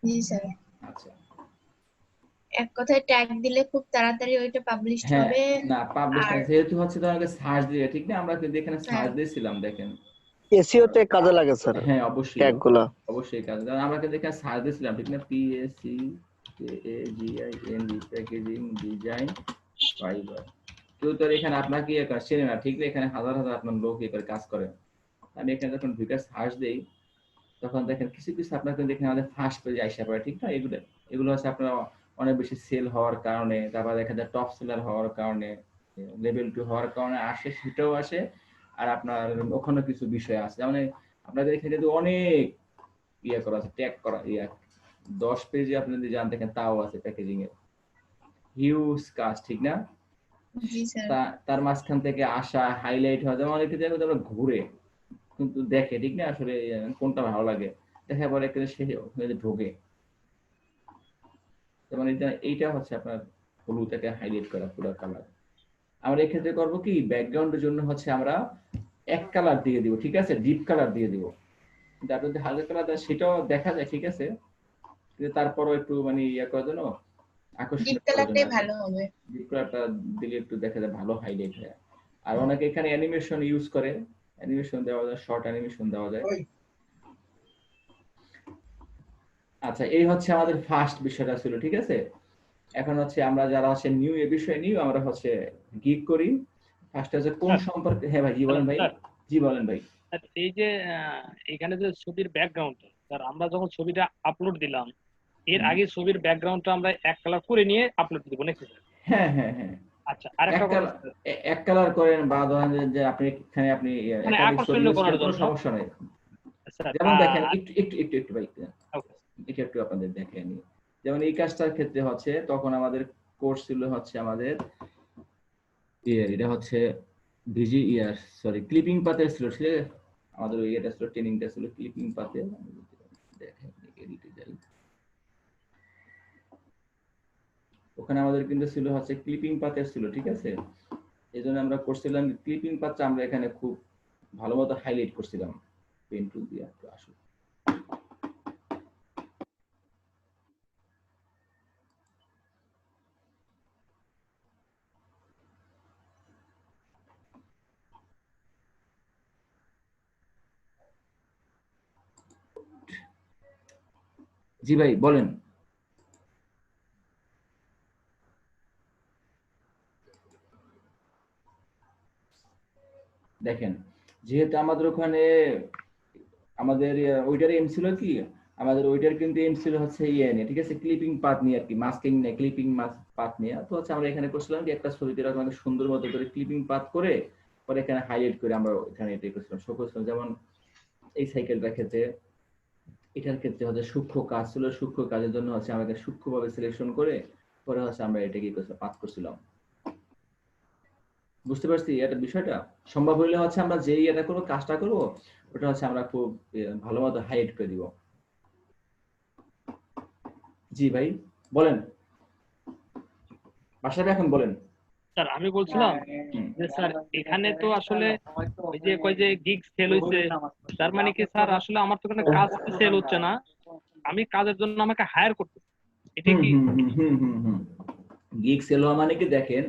জি স্যার। আচ্ছা, এক কথায় ট্যাগ দিলে খুব তাড়াতাড়ি ওইটা পাবলিশ হ্যাঁ হবে। না পাবলিশ না, আর যেহেতু হচ্ছে তোমাকে সার্চ দিয়ে, ঠিক না, আমরা কিন্তু এখানে সার্চ দিয়েছিলাম দেখেন। এসইও তে কাজে লাগে স্যার হ্যাঁ অবশ্যই ট্যাগ গুলা। অবশ্যই কাজ, কারণ আমরা কিন্তু এখানে সার্চ দিয়েছিলাম, ঠিক না, PACKAGIN প্যাকেজিং ডিজাইন ফাইবার। কেউ তো এখানে আপনাকে চেনে না, ঠিক না, এখানে হাজার হাজার আপনার লোক করে কাজ করে। আমি এখানে যখন ভিডিও সার্চ দেই তখন দেখেন কিছু কিছু আপনার কিন্তু এখানে আমাদের ফার্স্ট পেজে আইসা পড়ে, ঠিক না, এগুলো হচ্ছে আপনার অনেক বেশি সেল হওয়ার কারণে, তারপর দেখা যায় টপ সেলার হওয়ার কারণে, লেভেল 2 হওয়ার কারণে আসে, সেটাও আসে। আর আপনার ওখানে কিছু বিষয় আছে, যেমন আপনাদের এখানে কিন্তু অনেক ইয়ে করা আছে, ট্যাগ করা, 10 পেজে আপনি যদি জান দেখেন তাও আছে প্যাকেজিং এর হিউজ কাজ, ঠিক না। জি স্যার। তার মাঝখান থেকে আসা হাইলাইট হয়, যেমন অনেকে দেখো আমরা ঘুরে কিন্তু দেখে, ঠিক না, আসলে কোনটা ভালো লাগে দেখার পরে একটা সে ঢোকে। যেমন এইটা হচ্ছে আপনার হলুদটাকে হাইলাইট করা পুরো কালার। আমরা এক্ষেত্রে করবো কি, ব্যাকগ্রাউন্ডের জন্য হচ্ছে আমরা এক কালার দিয়ে দিব, ঠিক আছে, ডিপ কালার দিয়ে দিব। কিন্তু আপনি যদি হালকা কালার দেন সেটাও দেখা যায়, ঠিক আছে, কিন্তু তারপরও একটু মানে ইয়ে করার জন্য আকর্ষণীয় ডিপ কালারটাই ভালো হবে। ডিপ কালারটা দিলে একটু দেখা যায় ভালো হাইলাইট হয়। আর অনেকে এখানে অ্যানিমেশন ইউজ করে, অ্যানিমেশন দেওয়া যায়, শর্ট অ্যানিমেশন দেওয়া যায়। আচ্ছা, এই হচ্ছে আমাদের ফার্স্ট বিষয়টা ছিল, ঠিক আছে। এখন হচ্ছে আমরা যারা হচ্ছে নিউ এ বিষয় নিউ আমরা হচ্ছে গিগ করি। ফার্স্ট হচ্ছে কোন সম্পর্কে, হ্যাঁ ভাই জি বলেন ভাই। জি বলেন ভাই। এই যে এখানে যে ছবির ব্যাকগ্রাউন্ড, স্যার আমরা যখন ছবিটা আপলোড দিলাম এর আগে ছবির ব্যাকগ্রাউন্ডটা আমরা এক কালার করে নিয়ে আপলোড দিব নাকি? হ্যাঁ হ্যাঁ হ্যাঁ। আচ্ছা, আরেকটা কথা, এক কালার করেন বা ধরেন যে আপনি এখানে আপনি আকর্ষণীয় করার জন্য কোনো সমস্যা নেই। যেমন দেখেন একটু ভাই এটা একটু আপনাদের দেখেন, যেমন এই কাজটার ক্ষেত্রে হচ্ছে তখন আমাদের কোর্স ছিল হচ্ছে আমাদের এটা হচ্ছে ক্লিপিং পাতের ছিল, ঠিক আছে, আমাদের ওই এটা ছিল, ট্রেনিংটা ছিল ক্লিপিং পাতে। দেখেন এডিটে যাই, ওখানে আমাদের কিন্তু ছিল হচ্ছে ক্লিপিং পাথের ছিল, ঠিক আছে। এই জন্য আমরা করছিলাম ক্লিপিং পাথটা আমরা এখানে খুব ভালো মতো হাইলাইট করছিলাম পেন টুল দিয়ে। আসলে জি ভাই বলেন। দেখেন যেহেতু আমাদের ওখানে আমাদের ওইটার এম ছিল কি, আমাদের ওইটার কিন্তু এম ছিল হচ্ছে ইয়ে নিয়ে, ঠিক আছে, ক্লিপিং পাথ নিয়ে আর কি, মাস্কিং নিয়ে, ক্লিপিং পাথ নিয়ে। তো হচ্ছে আমরা এখানে করছিলাম কি একটা ছবিতে এরকম একটা সুন্দর মতো করে ক্লিপিং পাথ করে পরে এখানে হাইলাইট করে আমরা এখানে এটাই করছিলাম, শো করছিলাম। যেমন এই সাইকেলটার ক্ষেত্রে, এটার ক্ষেত্রে হচ্ছে সূক্ষ্ম কাজ ছিল, সূক্ষ্ম কাজের জন্য হচ্ছে আমাদের সূক্ষ্মভাবে সিলেকশন করে পরে হচ্ছে আমরা এটা কি করছিলাম, পাথ করছিলাম। বুঝতে পারছি এটা বিষয়টা। সম্ভব হইলে হচ্ছে আমরা যেই এটা করবো, কাজটা করবো, ওটা হচ্ছে আমরা খুব ভালো মতো হাইলাইট করে দিব। জি ভাই বলেন, বাসায় এখন বলেন। স্যার আমি বলছিলাম যে স্যার এখানে তো আসলে ওই যে কয় যে গিগ সেল হইছে, তার মানে কি স্যার আসলে আমার তো কোনো কাজ সেল হচ্ছে না, আমি কাজের জন্য আমাকে হায়ার করতে, এটা কি? গিগ সেল হওয়া মানে কি, দেখেন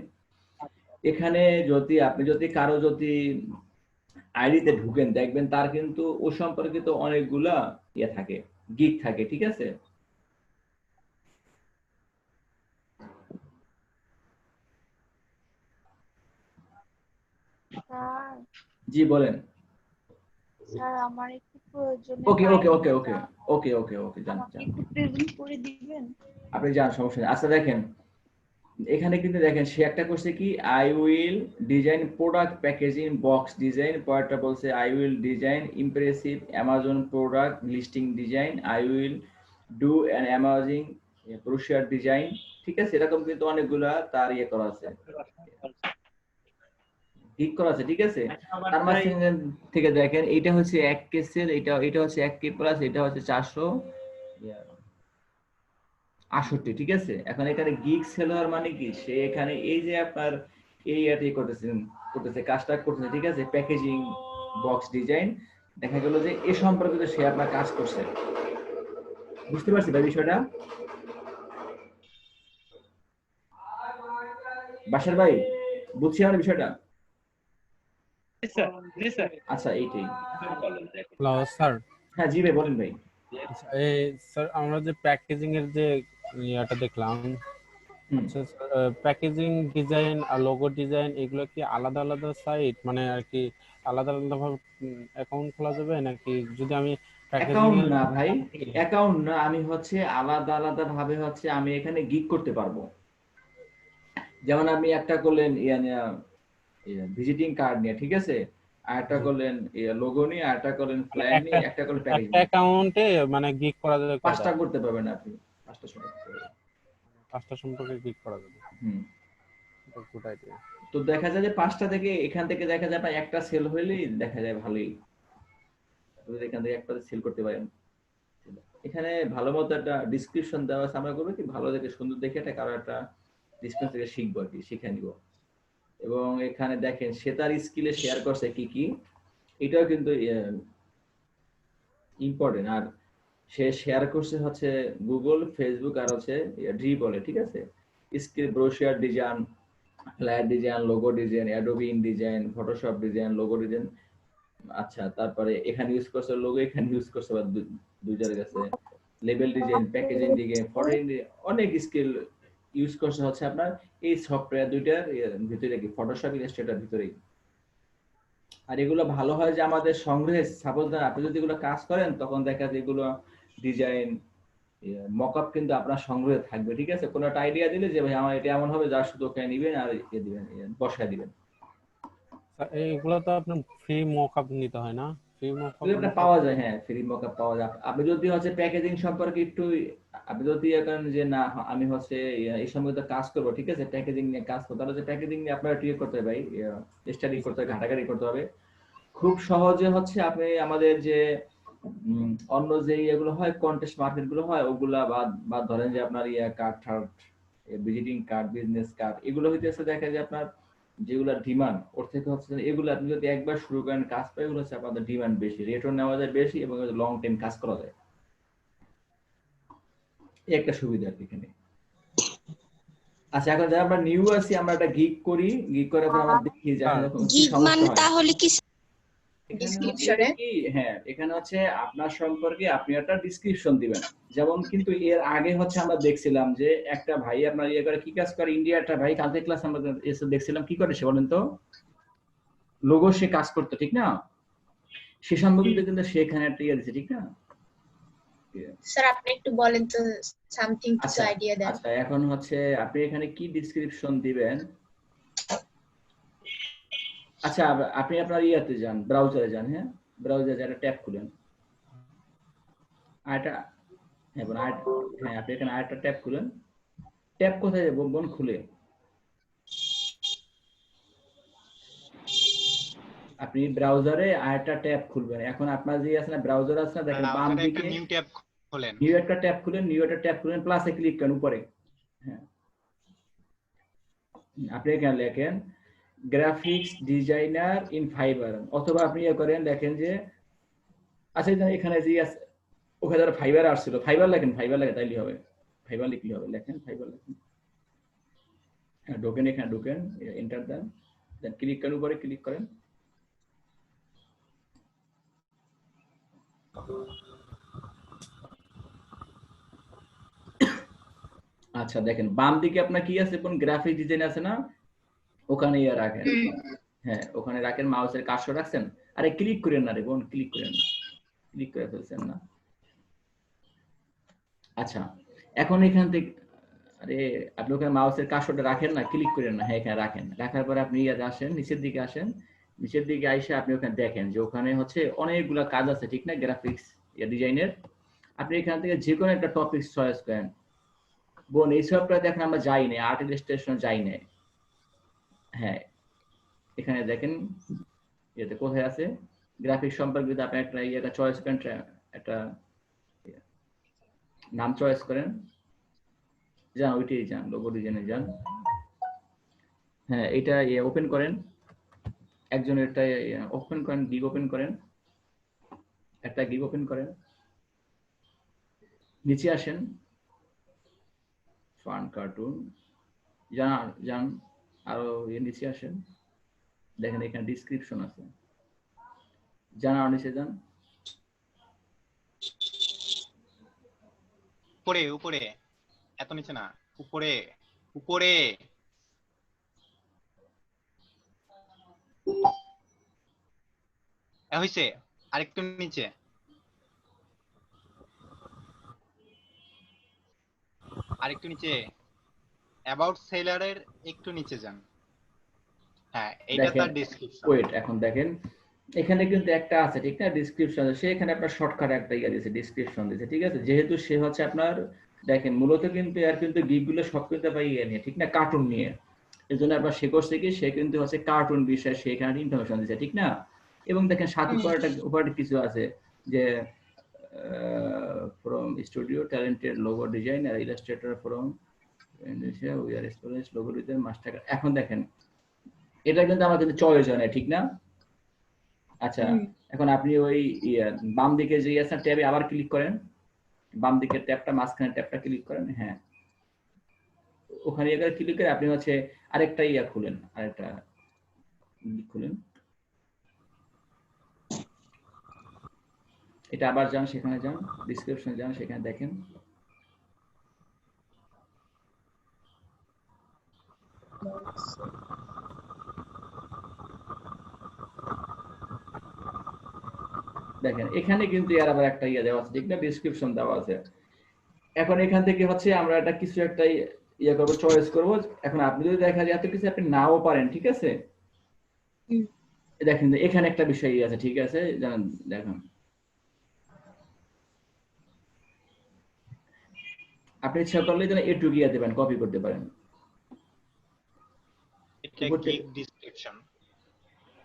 এখানে যদি আপনি যদি কারো যদি আইডিতে ঢুকেন দেখবেন তার কিন্তু ও সম্পর্কিত অনেকগুলা ইয়ে থাকে, গিগ থাকে, ঠিক আছে। স্যার জি বলেন। স্যার আমার একটু প্রয়োজন, ওকে ওকে ওকে ওকে ওকে ওকে ওকে জান আমাকে একটু প্রেজেন্ট করে দিবেন। আপনি যান, সমস্যা নেই। আচ্ছা দেখেন এখানে কিন্তু দেখেন সে একটা করছে কি, I will design product packaging box design, পরেরটা বলছে I will design impressive Amazon product listing design, I will do an amazing ব্রোশার design, ঠিক আছে। এরকম কিন্তু অনেকগুলা তার ইয়ে করা আছে, ঠিক করা আছে, ঠিক আছে। তার মাঝখানে থেকে দেখেন এটা হচ্ছে 1 কেসের, এটা হচ্ছে 1 কে প্লাস, এটা হচ্ছে 468, ঠিক আছে। এখন এখানে গিগ সেলার মানে কি, সে এখানে এই যে আপনার এই করতেছে কাজটা করতেছে, ঠিক আছে, প্যাকেজিং বক্স ডিজাইন, দেখা গেল যে এই সম্পর্কিত সে আপনার কাজ করছে। বুঝতে পারছি ভাই বিষয়টা? বাসার ভাই বুঝছি আমার বিষয়টা? আচ্ছা এইটাই। Hello sir. হ্যাঁ জি ভাই বলেন ভাই। এই স্যার আমরা যে প্যাকেজিং এর যে ইয়াটা দেখলাম, আচ্ছা প্যাকেজিং ডিজাইন আর লোগো ডিজাইন এগুলো কি আলাদা আলাদা সাইট, মানে আর কি আলাদা আলাদা ভাবে অ্যাকাউন্ট খোলা যাবে নাকি? যদি আমি প্যাকেজিং অ্যাকাউন্ট না ভাই, অ্যাকাউন্ট না, আমি হচ্ছে আলাদা আলাদা ভাবে হচ্ছে আমি এখানে গিগ করতে পারবো। যেমন আপনি একটা করলেন ভিজিটিং কার্ড নিয়ে, ঠিক আছে, আর একটা করলেন লোগো নিয়ে, আর একটা করলেন ফ্লায়ার নিয়ে, একটা করলেন প্যাকেজিং। একটা অ্যাকাউন্টে মানে গিগ করা যাবে পাঁচটা করতে পারবেন আপনি, পাঁচটা সময় করতে পারবেন, পাঁচটা সম্পর্কে গিগ করা যাবে। Good idea. তো দেখা যায় যে পাঁচটা থেকে এখান থেকে দেখা যায় আপনার একটা সেল হইলেই দেখা যায় ভালোই, যদি এখান থেকে একটা সেল করতে পারেন। এখানে ভালো মতো একটা ডিসক্রিপশন দেওয়া আছে, আমরা করবো কি ভালো দেখে সুন্দর দেখে একটা কারো একটা ডিসক্রিপশন থেকে শিখবো আর কি, শিখে নিব। এবং এখানে দেখেন সে তার স্কিলে শেয়ার করছে কি কি, এটাও কিন্তু ইম্পর্টেন্ট। আর সে শেয়ার করছে হচ্ছে গুগল, ফেসবুক আর হচ্ছে ড্রি বলে, ঠিক আছে। Skill brochure design, flyer design, logo design, Adobe InDesign, Photoshop design, logo design. আচ্ছা তারপরে এখানে ইউজ করছে লোগো, এখানে ইউজ করছে বা দুই জায়গায় গেছে label design, packaging design, photo অনেক স্কিল ইউজ করছে হচ্ছে আপনার এই সফটওয়্যার দুইটার ভিতরে কি, ফটোশপ ইলাস্ট্রেটর ভিতরেই। আর এগুলো ভালো হয় যে আমাদের সংগ্রহে, সাপোজ আপনি যদি এগুলো কাজ করেন তখন দেখা যায় এগুলো ডিজাইন মকআপ কিন্তু আপনার সংগ্রহে থাকবে, ঠিক আছে। কোনো একটা আইডিয়া দিলে যে ভাই আমার এটা এমন হবে, যা শুধু ওখানে নেবেন আর দিবেন, বসায় দিবেন। এইগুলো তো আপনার ফ্রি মকআপ নিতে হয় না? ফ্রি মকআপ এটা পাওয়া যায়, হ্যাঁ ফ্রি মকআপ পাওয়া যায়। আপনি যদি হচ্ছে প্যাকেজিং সম্পর্কে একটু, আপনি যদি এখন যে না আমি হচ্ছে এই সম্পর্কিত কাজ করব, ঠিক আছে, প্যাকেজিং নিয়ে কাজ করতে, তাহলে যে প্যাকেজিং নিয়ে আপনারা ট্রিক করতে হবে ভাই, স্টাডি করতে হবে, ঘাটাঘাটি করতে হবে। খুব সহজে হচ্ছে আপনি আমাদের যে অন্য যে এগুলো হয় কন্টেস্ট মার্কেট গুলো হয় ওগুলা বা ধরেন যে আপনার card visiting card, business card, এগুলো হইতেছে দেখা যায় আপনার যেগুলো ডিমান্ড ওর থেকে হচ্ছে এগুলো আপনি যদি একবার শুরু করেন কাজ পাই, এগুলো হচ্ছে আপনাদের ডিমান্ড বেশি, রেটও নেওয়া যায় বেশি এবং লং টাইম কাজ করা যায়। এই একটা সুবিধা আর কি এখানে। আচ্ছা, এখন যারা আমরা নিউ আছি, আমরা একটা গিগ করি, গিগ করার পর আমরা দেখি যে আসলে কি গিগ সমস্যা মানে হয়। তাহলে কি ডিসক্রিপশনে হ্যাঁ, এখানে হচ্ছে আপনার সম্পর্কে আপনি একটা ডিসক্রিপশন দিবেন। যেমন কিন্তু এর আগে হচ্ছে আমরা দেখছিলাম যে একটা ভাই আপনার ইয়ে করে কি কাজ করে, ইন্ডিয়া একটা ভাই কালকে ক্লাস আমরা এসে দেখছিলাম কি করে সে বলেন তো, লোগো সে কাজ করতো, ঠিক না? সে সম্পর্কিত কিন্তু সেখানে একটা ইয়ে দিচ্ছে, ঠিক না? স্যার আপনি একটু বলেন তো, সামথিং কিছু আচ্ছা আইডিয়া দেন। আচ্ছা, এখন হচ্ছে আপনি এখানে কি ডিসক্রিপশন দিবেন। আচ্ছা, আপনি আপনার ইয়াতে যান, ব্রাউজারে যান। হ্যাঁ, ব্রাউজারে যারা ট্যাব খুলেন, আরেকটা হ্যাঁ আপনি এখানে আরেকটা ট্যাব খুলেন। ট্যাব কোথায় যাবো বোন খুলে? আপনি ব্রাউজারে আরেকটা ট্যাব খুলবেন। এখন আপনার যে আছে না ব্রাউজার আছে না, দেখেন বাম ব্রাউজারে দিকে একটা নিউ ট্যাব খোলেন, নিউ একটা ট্যাব খুলেন, নিউ একটা ট্যাব খুলেন, প্লাসে ক্লিক করেন উপরে। হ্যাঁ, আপনি এখানে লেখেন গ্রাফিক্স ডিজাইনার ইন ফাইবার, অথবা আপনি ইয়ে করেন দেখেন যে আচ্ছা এখানে যে আছে ওখানে যারা ফাইবার আসছিল, ফাইবার লেখেন, ফাইবার লেখেন তাইলে হবে, ফাইবার লিখলে হবে, লেখেন ফাইবার লেখেন। হ্যাঁ, ঢোকেন, এখানে ঢোকেন, এন্টার দেন, দেন ক্লিক করেন, উপরে ক্লিক করেন। আচ্ছা দেখেন বাম দিকে আপনার কি আছে, কোন গ্রাফিক ডিজাইন আছে না, ওখানে ইয়ে রাখেন। হ্যাঁ, ওখানে রাখেন, মাউসের কার্সর রাখছেন। আরে ক্লিক করেন না রে বোন, ক্লিক করেন না, ক্লিক করে ফেলছেন না। আচ্ছা, এখন এখান থেকে আরে আপনি ওখানে মাউসের কার্সরটা রাখেন না, ক্লিক করেন না। হ্যাঁ, এখানে রাখেন, রাখার পরে আপনি ইয়াতে আসেন, নিচের দিকে আসেন, নিচের দিকে আইসে আপনি ওখানে দেখেন যে ওখানে হচ্ছে অনেকগুলা কাজ আছে, ঠিক না? গ্রাফিক্স ডিজাইনের। আপনি এখান থেকে যে কোনো একটা টপিক চয়েস করেন। বোন এই সবটাতে এখন আমরা যাই না, আর্ট ইলাস্ট্রেশন যাই না। হ্যাঁ, এখানে দেখেন এতে কোথায় আছে গ্রাফিক্স সম্পর্কিত, আপনি একটা ইয়েটা চয়েস করেন, একটা নাম চয়েস করেন, যান ওইটাই যান, লোগো ডিজাইনে যান। হ্যাঁ, এটা ওপেন করেন, একজনের একটা ওপেন করেন, গিগ ওপেন করেন, একটা গিগ ওপেন করেন, নিচে আসেন, ফান কার্টুন যান, আরো নিচে আসেন, দেখেন এখানে ডিসক্রিপশন আছে, যান আর নিচে যান। উপরে উপরে, এত নিচে না, উপরে উপরে। হইছে, আরেকটু নিচে, আরেকটু নিচে, অ্যাবাউট সেলারের একটু নিচে যান। হ্যাঁ, এটা তার ডেসক্রিপশন। ওয়েট, এখন দেখেন এখানে কিন্তু একটা আছে, ঠিক না? ডিসক্রিপশন, সে এখানে আপনার শর্টকাট একটা ইয়ে দিয়েছে, ডিসক্রিপশন দিয়েছে, ঠিক আছে? যেহেতু সে হচ্ছে আপনার দেখেন মূলত কিন্তু এর কিন্তু গিগগুলো সব কিন্তু পাই ইয়ে নিয়ে, ঠিক না? কার্টুন নিয়ে। এর জন্য আপনার সে করছে কি, সে কিন্তু হচ্ছে কার্টুন বিষয়ে সে এখানে ইনফরমেশন দিয়েছে, ঠিক না? এবং দেখেন সাথে উপরে কিছু আছে যে from studio talented logo designer Illustrator from we are students logo design master. এখন দেখেন এটা কিন্তু আমার কিন্তু চয়েস হয় না, ঠিক না? আচ্ছা, এখন আপনি ওই বাম দিকে যে আছে ট্যাবে আবার ক্লিক করেন, বাম দিকের ট্যাবটা, মাঝখানে ট্যাবটা ক্লিক করেন। হ্যাঁ, ওখানে একবার ক্লিক করে আপনি হচ্ছে আরেকটা খুলেন, আরেকটা খুলেন, এটা আবার যান, সেখানে যান, ডিসক্রিপশন যান, সেখানে দেখেন দেখেন এখানে কিন্তু এর আবার একটা দেওয়া আছে, ঠিক না? ডিসক্রিপশন দেওয়া আছে। এখন এখান থেকে হচ্ছে আমরা একটা কিছু একটা করবো, চয়েস করবো। এখন আপনি যদি দেখা যায় এত কিছু আপনি নাও পারেন, ঠিক আছে? দেখেন এখানে একটা বিষয় আছে, ঠিক আছে? জানেন, দেখুন আপনি ইচ্ছা করলে যেন এটুকু দেবেন, কপি করতে পারেন। এটা গিগ ডেসক্রিপশন,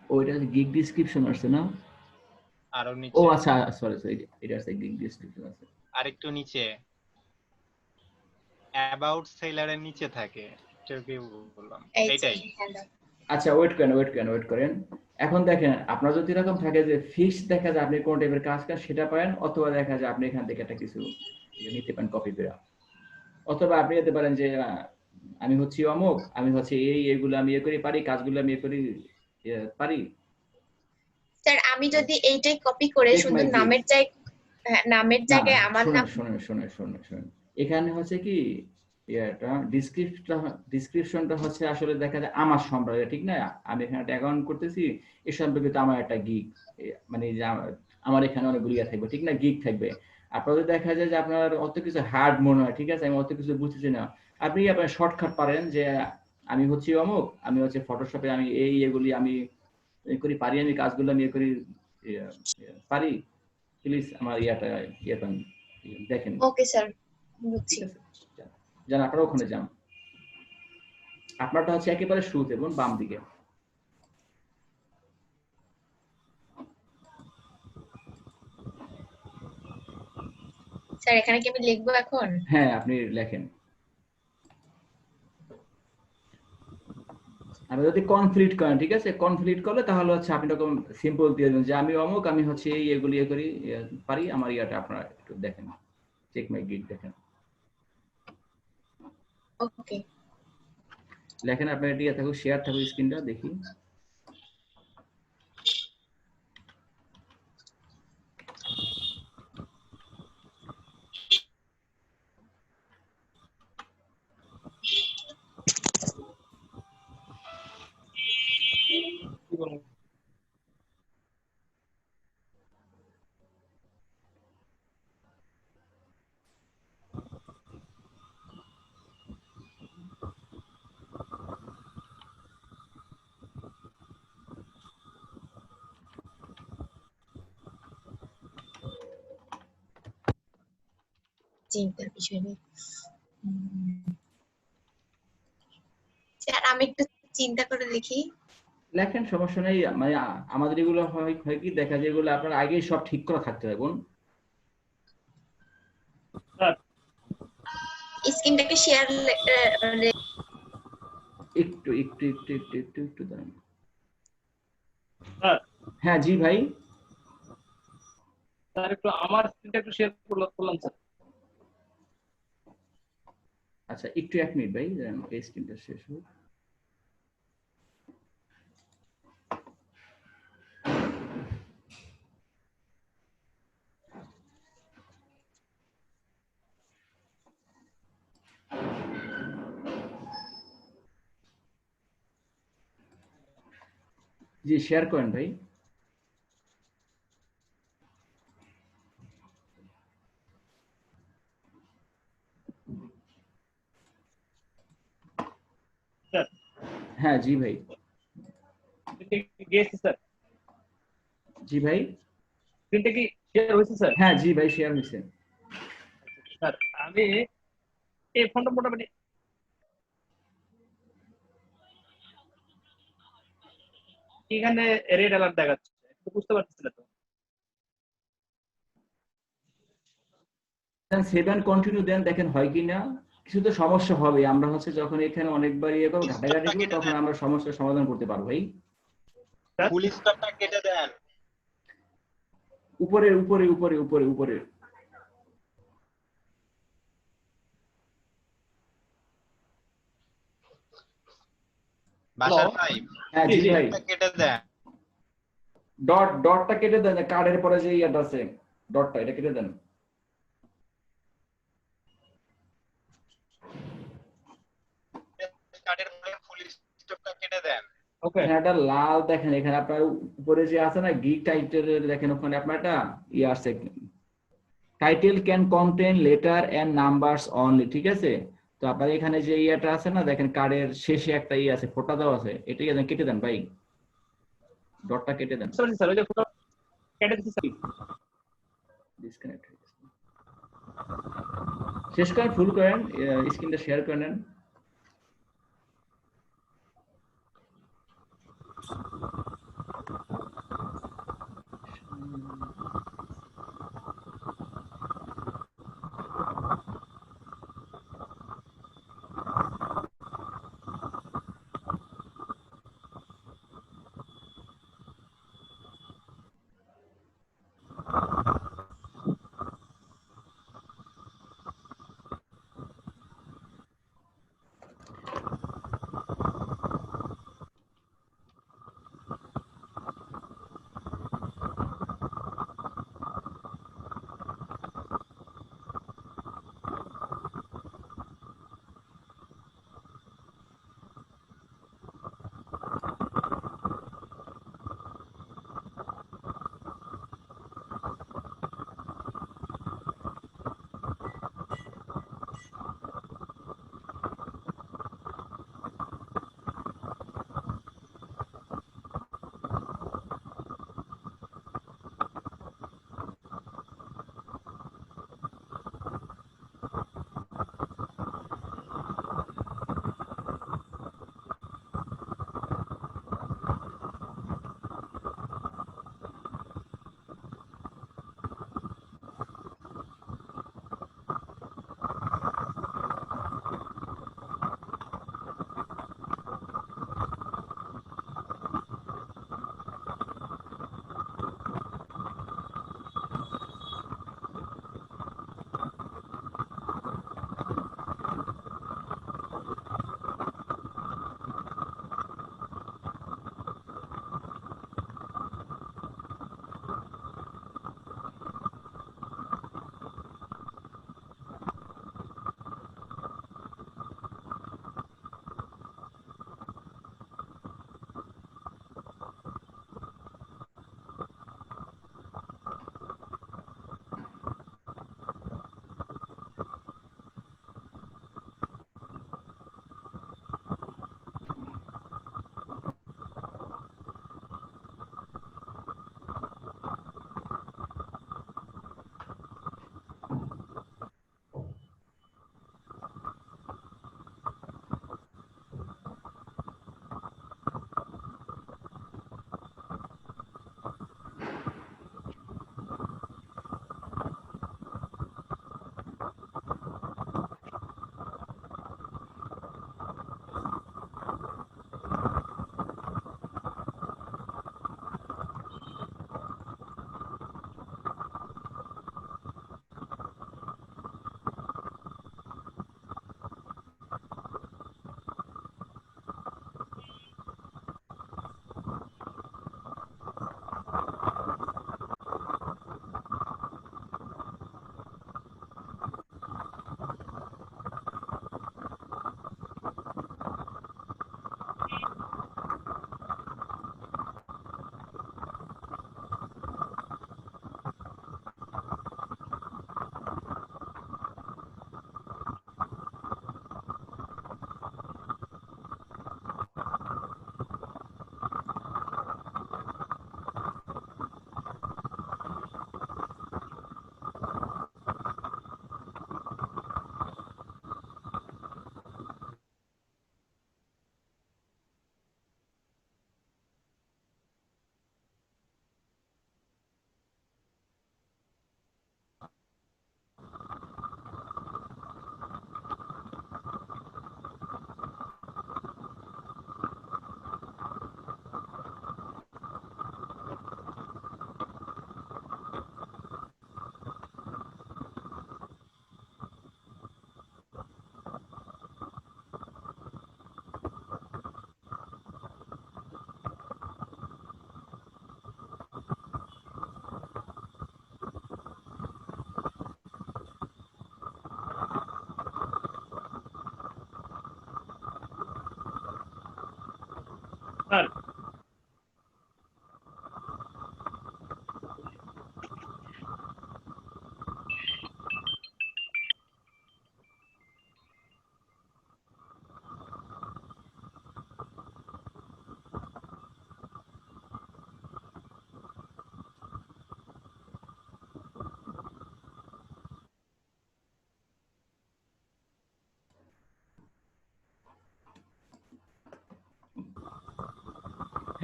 ওইটা গিগ ডেসক্রিপশন আছে না? আরো নিচে। ও আচ্ছা, সরি, এটা আছে গিগ ডেসক্রিপশন আছে। আরেকটু নিচে অ্যাবাউট সেলারের নিচে থাকে, এটাকে বললাম এই যে এইটাই। হ্যাঁ আচ্ছা ওয়েট করেন। এখন দেখেন আপনার যদি এরকম থাকে যে ফিক্স দেখা যায় আপনি কোন টাইপের কাজ সেটা পারেন, অথবা দেখা যায় আপনি এখান থেকে একটা কিছু নিতে পারেন কপি করে, অথবা আপনি যেতে পারেন যে আমি হচ্ছি অমুক, আমি হচ্ছে এগুলো আমি করি পারি, কাজগুলো আমি করি পারি। স্যার আমি যদি এইটাই কপি করে Check শুধু my নামের gigs। নামের না জায়গায় আমার নাম শোনেন, এখানে হচ্ছে কি এটা ডিসক্রিপশনটা হচ্ছে আসলে দেখা যায় আমার সম্পর্কে, ঠিক না? আমি এখানে একটা অ্যাকাউন্ট করতেছি, এ সম্পর্কিত আমার একটা গিগ, মানে যে আমার এখানে অনেকগুলো থাকবে, ঠিক না, গিগ থাকবে। আপনাদের দেখা যায় যে আপনার অত কিছু হার্ড মনে হয়, ঠিক আছে, আমি অত কিছু বুঝতেছি না, আপনি আপনার শর্টকাট পারেন যে আমি হচ্ছি অমুক, আমি হচ্ছে ফটোশপে আমি এগুলি আমি করি পারি, আমি কাজগুলো আমি করি পারি, প্লিজ আমার ইয়েটা দেখেন। ওকে স্যার বুঝছি। ঠিক আছে, যান আপনারা ওখানে যান। আপনারটা হচ্ছে একেবারে শুরুতে এবং বাম দিকে। স্যার এখানে কি আমি লিখবো এখন? হ্যাঁ আপনি লেখেন। আপনি যদি কনফ্লিক্ট করেন, ঠিক আছে, কনফ্লিক্ট করলে তাহলে হচ্ছে আপনি এরকম সিম্পল দিয়ে দেবেন যে আমি অমুক, আমি হচ্ছে এগুলি করি পারি, আমার ইয়াটা আপনারা একটু দেখেন, চেক মাই গিগ দেখেন, ওকে লেখেন আপনার এটি থাকুক, শেয়ার থাকুক স্ক্রিনটা দেখি। চিন্তার বিষয় নেই। স্যার আমি একটু চিন্তা করে লিখি। লেখেন, সমস্যা নেই, মানে আমাদের এগুলো হয় কি দেখা যায় এগুলো আপনার আগেই সব ঠিক করা থাকতে হবে। স্ক্রিনটাকে শেয়ার একটু একটু একটু একটু একটু একটু দাঁড়ান। হ্যাঁ জি ভাই। স্যার একটু আমার স্ক্রিনটা একটু শেয়ার করলাম স্যার। আচ্ছা একটু 1 মিনিট ভাই, এই স্ক্রিনটা শেষ হোক। জি শেয়ার করেন ভাই। স্যার হ্যাঁ জি ভাই। গেছি স্যার। জি ভাই। স্ক্রিনটা কি শেয়ার হয়েছে স্যার? হ্যাঁ জি ভাই শেয়ার হয়েছে। স্যার আমি এই ফোনটা মোটামুটি এখানে রেড অ্যালার্ট দেখাচ্ছে, একটু বুঝতে পারতেছি না তো। সেভেন কন্টিনিউ দেন, দেখেন হয় কিনা। কিছু তো সমস্যা হবে, আমরা হচ্ছে যখন এখানে অনেকবার ইয়ে করবো ঘাটাঘাটি করবো তখন আমরা সমস্যার সমাধান করতে পারবো ভাই। ফুল স্টপটা কেটে দেন। উপরে উপরে উপরে উপরে উপরে বাসার ভাই, হ্যাঁ জি ভাই। কেটে দেন। ডটটা কেটে দেন, কার্ডের পরে যে ইয়াটা আছে ডটটা, এটা কেটে দেন। কাটের পরে ফুল স্টপটা কেটে দেন। হ্যাঁ এটা লাল দেখেন, এখানে আপনার উপরে যে আছে না গিগ টাইটেল, দেখেন ওখানে আপনার একটা ইয়ে আছে, title can contain letter and numbers only, ঠিক আছে। তো আপনার এখানে যে ইয়েটা আছে না, দেখেন কার্ডের শেষে একটা ইয়ে আছে, ফোঁটা দেওয়া আছে, এটাই কেটে দেন ভাই, ডটটা কেটে দেন। স্যার ওই যে ফটো কেটে দিচ্ছি স্যার। ডিসকানেক্ট হয়ে গেছে, শেষ করেন, ফুল করেন, স্ক্রিনটা শেয়ার করে নেন।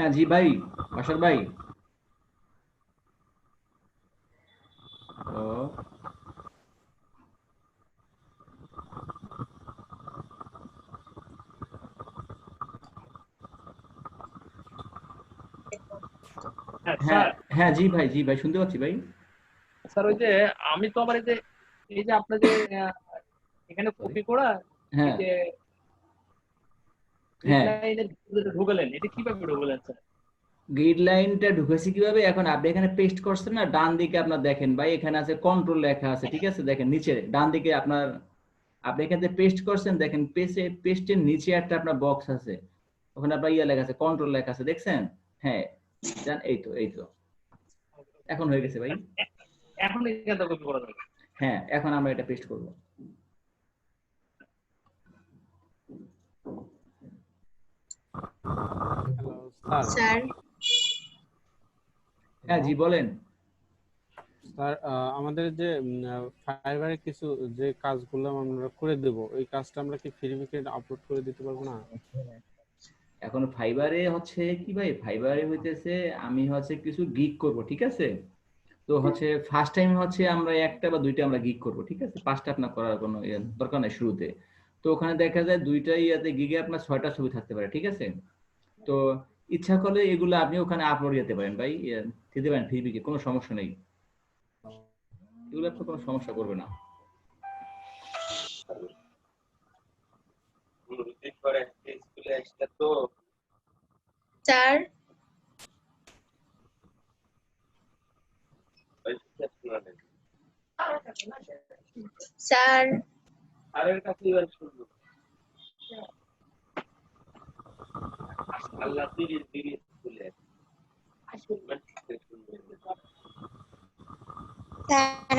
হ্যাঁ জি ভাই, বাসার ভাই। ও হ্যাঁ হ্যাঁ স্যার। হ্যাঁ জি ভাই, জি ভাই শুনতে পাচ্ছি ভাই। স্যার ওই যে আমি তো আমার এই যে আপনার যে আহ, এখানে Sorry. কপি করা এই হ্যাঁ যে হ্যাঁ, লাইনের ঢুকালেন, এটা কিভাবে ঢুকালেন স্যার? গ্রিড লাইনটা ঢুকেছি কিভাবে, এখন আপনি এখানে পেস্ট করছেন না, ডান দিকে আপনার দেখেন ভাই, এখানে আছে কন্ট্রোল লেখা আছে, ঠিক আছে, দেখেন নিচে ডান দিকে আপনার, আপনি এখানে পেস্ট করছেন, দেখেন পেস্টের নিচে একটা আপনার বক্স আছে, ওখানে আপনার ইয়ে লেখা আছে, কন্ট্রোল লেখা আছে, দেখছেন? হ্যাঁ, জান, এই তো এখন হয়ে গেছে ভাই। এখন এখানে কপি করা যাবে। হ্যাঁ, এখন আমরা এটা পেস্ট করব। Hello sir. স্যার হ্যাঁ জি বলেন। স্যার আমাদের যে ফাইবারে কিছু যে কাজগুলো আমরা করে দেব, ওই কাজটা আমরা কি ফ্রিমিকেট আপলোড করে দিতে পারবো না? এখন ফাইবারে হচ্ছে কি ভাই, ফাইবারে হইতেছে আমি হচ্ছে কিছু গিগ করব, ঠিক আছে, তো হচ্ছে ফার্স্ট টাইম হচ্ছে আমরা একটা বা দুইটা আমরা গিগ করব, ঠিক আছে, পাঁচটা আপনার করার কোনো দরকার নাই শুরুতে। তো ওখানে দেখা যায় দুইটাই ইয়াতে গিগে আপনার 6টা ছবি থাকতে পারে, ঠিক আছে। তো ইচ্ছা করলে এগুলো আপনি ওখানে আপলোড দিতে পারেন ভাই, দিতে পারেন ফিরবিকে, কোনো সমস্যা নেই, এগুলো আপনার কোনো সমস্যা করবে না। স্যার স্যার স্যার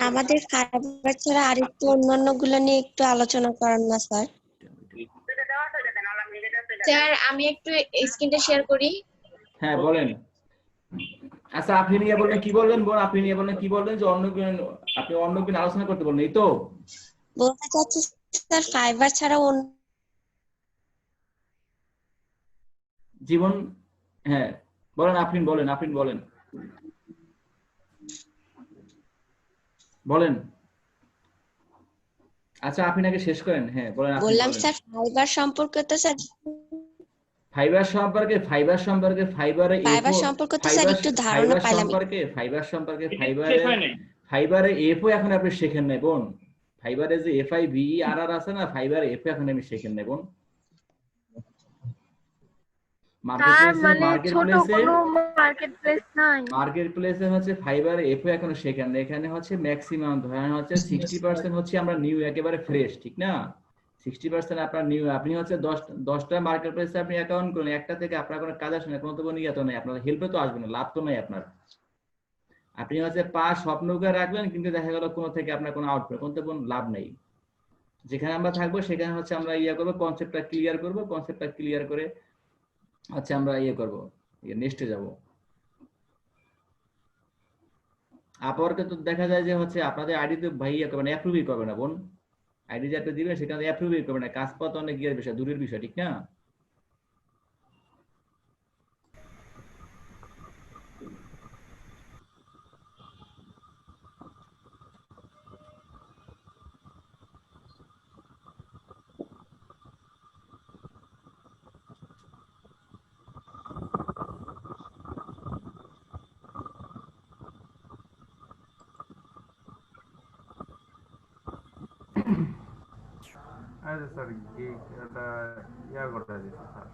আমাদের ফাইবার ছাড়া আরেকটু অন্যান্য গুলো নিয়ে একটু আলোচনা করেন না স্যার। স্যার আমি একটু স্ক্রিনটা শেয়ার করি। হ্যাঁ বলেন। আচ্ছা আপনি নিয়ে বললেন কি বলবেন, বল আপনি নিয়ে বললেন কি বললেন, যে অন্য আপনি অন্য কোনো আলোচনা করতে বললেন, এই তো বলতে চাচ্ছি স্যার ফাইবার ছাড়া জীবন। হ্যাঁ বলেন, আপনি বলেন, আপনি বলেন বলেন। আচ্ছা আপনি আগে শেষ করেন, হ্যাঁ বলেন, আপনি বললাম বলেন। স্যার ফাইবার সম্পর্কে তো স্যার ফাইবার সম্পর্কে তো স্যার একটু ধারণা পাইলাম। শেষ হয় নাই। ফাইবারে এফও এখন আপনি শেখেন নাই বোন, ফাইবারে যে FIBERR আছে না, ফাইবারে এফও এখন আমি শেখেন নাই বোন। মার্কেট প্লেসে হচ্ছে ফাইবার এফও এখনো শেখেন না, এখানে হচ্ছে ম্যাক্সিমাম ধরেন হচ্ছে 60% হচ্ছে আমরা নিউ, একেবারে ফ্রেশ, ঠিক না, 60% আপনার নিউ, আপনি হচ্ছে 10টা মার্কেট প্লেসে আপনি অ্যাকাউন্ট করলেন, একটা থেকে আপনার কোনো কাজ আসে না, কোনো তো কোনো ইয়ে তো নাই, আপনার হেল্পে তো আসবে না, লাভ তো নাই আপনার। আপনি হচ্ছে স্বপ্ন করে রাখলেন, কিন্তু দেখা গেল কোনো থেকে আপনার কোনো আউটপুট, কোনো তো কোনো লাভ নেই। যেখানে আমরা থাকবো সেখানে হচ্ছে আমরা ইয়ে করবো, কনসেপ্টটা ক্লিয়ার করবো, কনসেপ্টটা ক্লিয়ার করে হচ্ছে আমরা ইয়ে করবো, নেক্সটে যাব। আপওয়ার্কে তো দেখা যায় যে হচ্ছে আপনাদের আইডি তো ভাই ইয়ে করবে না, অ্যাপ্রুভই করবে না বোন, আইডি যেটা দিবেন সেখানে অ্যাপ্রুভই করবে না, কাজ পাওয়া তো অনেক ইয়ের বিষয়, দূরের বিষয়, ঠিক না। আচ্ছা স্যার, গিগ এটা ইয়া করে দিতে sir.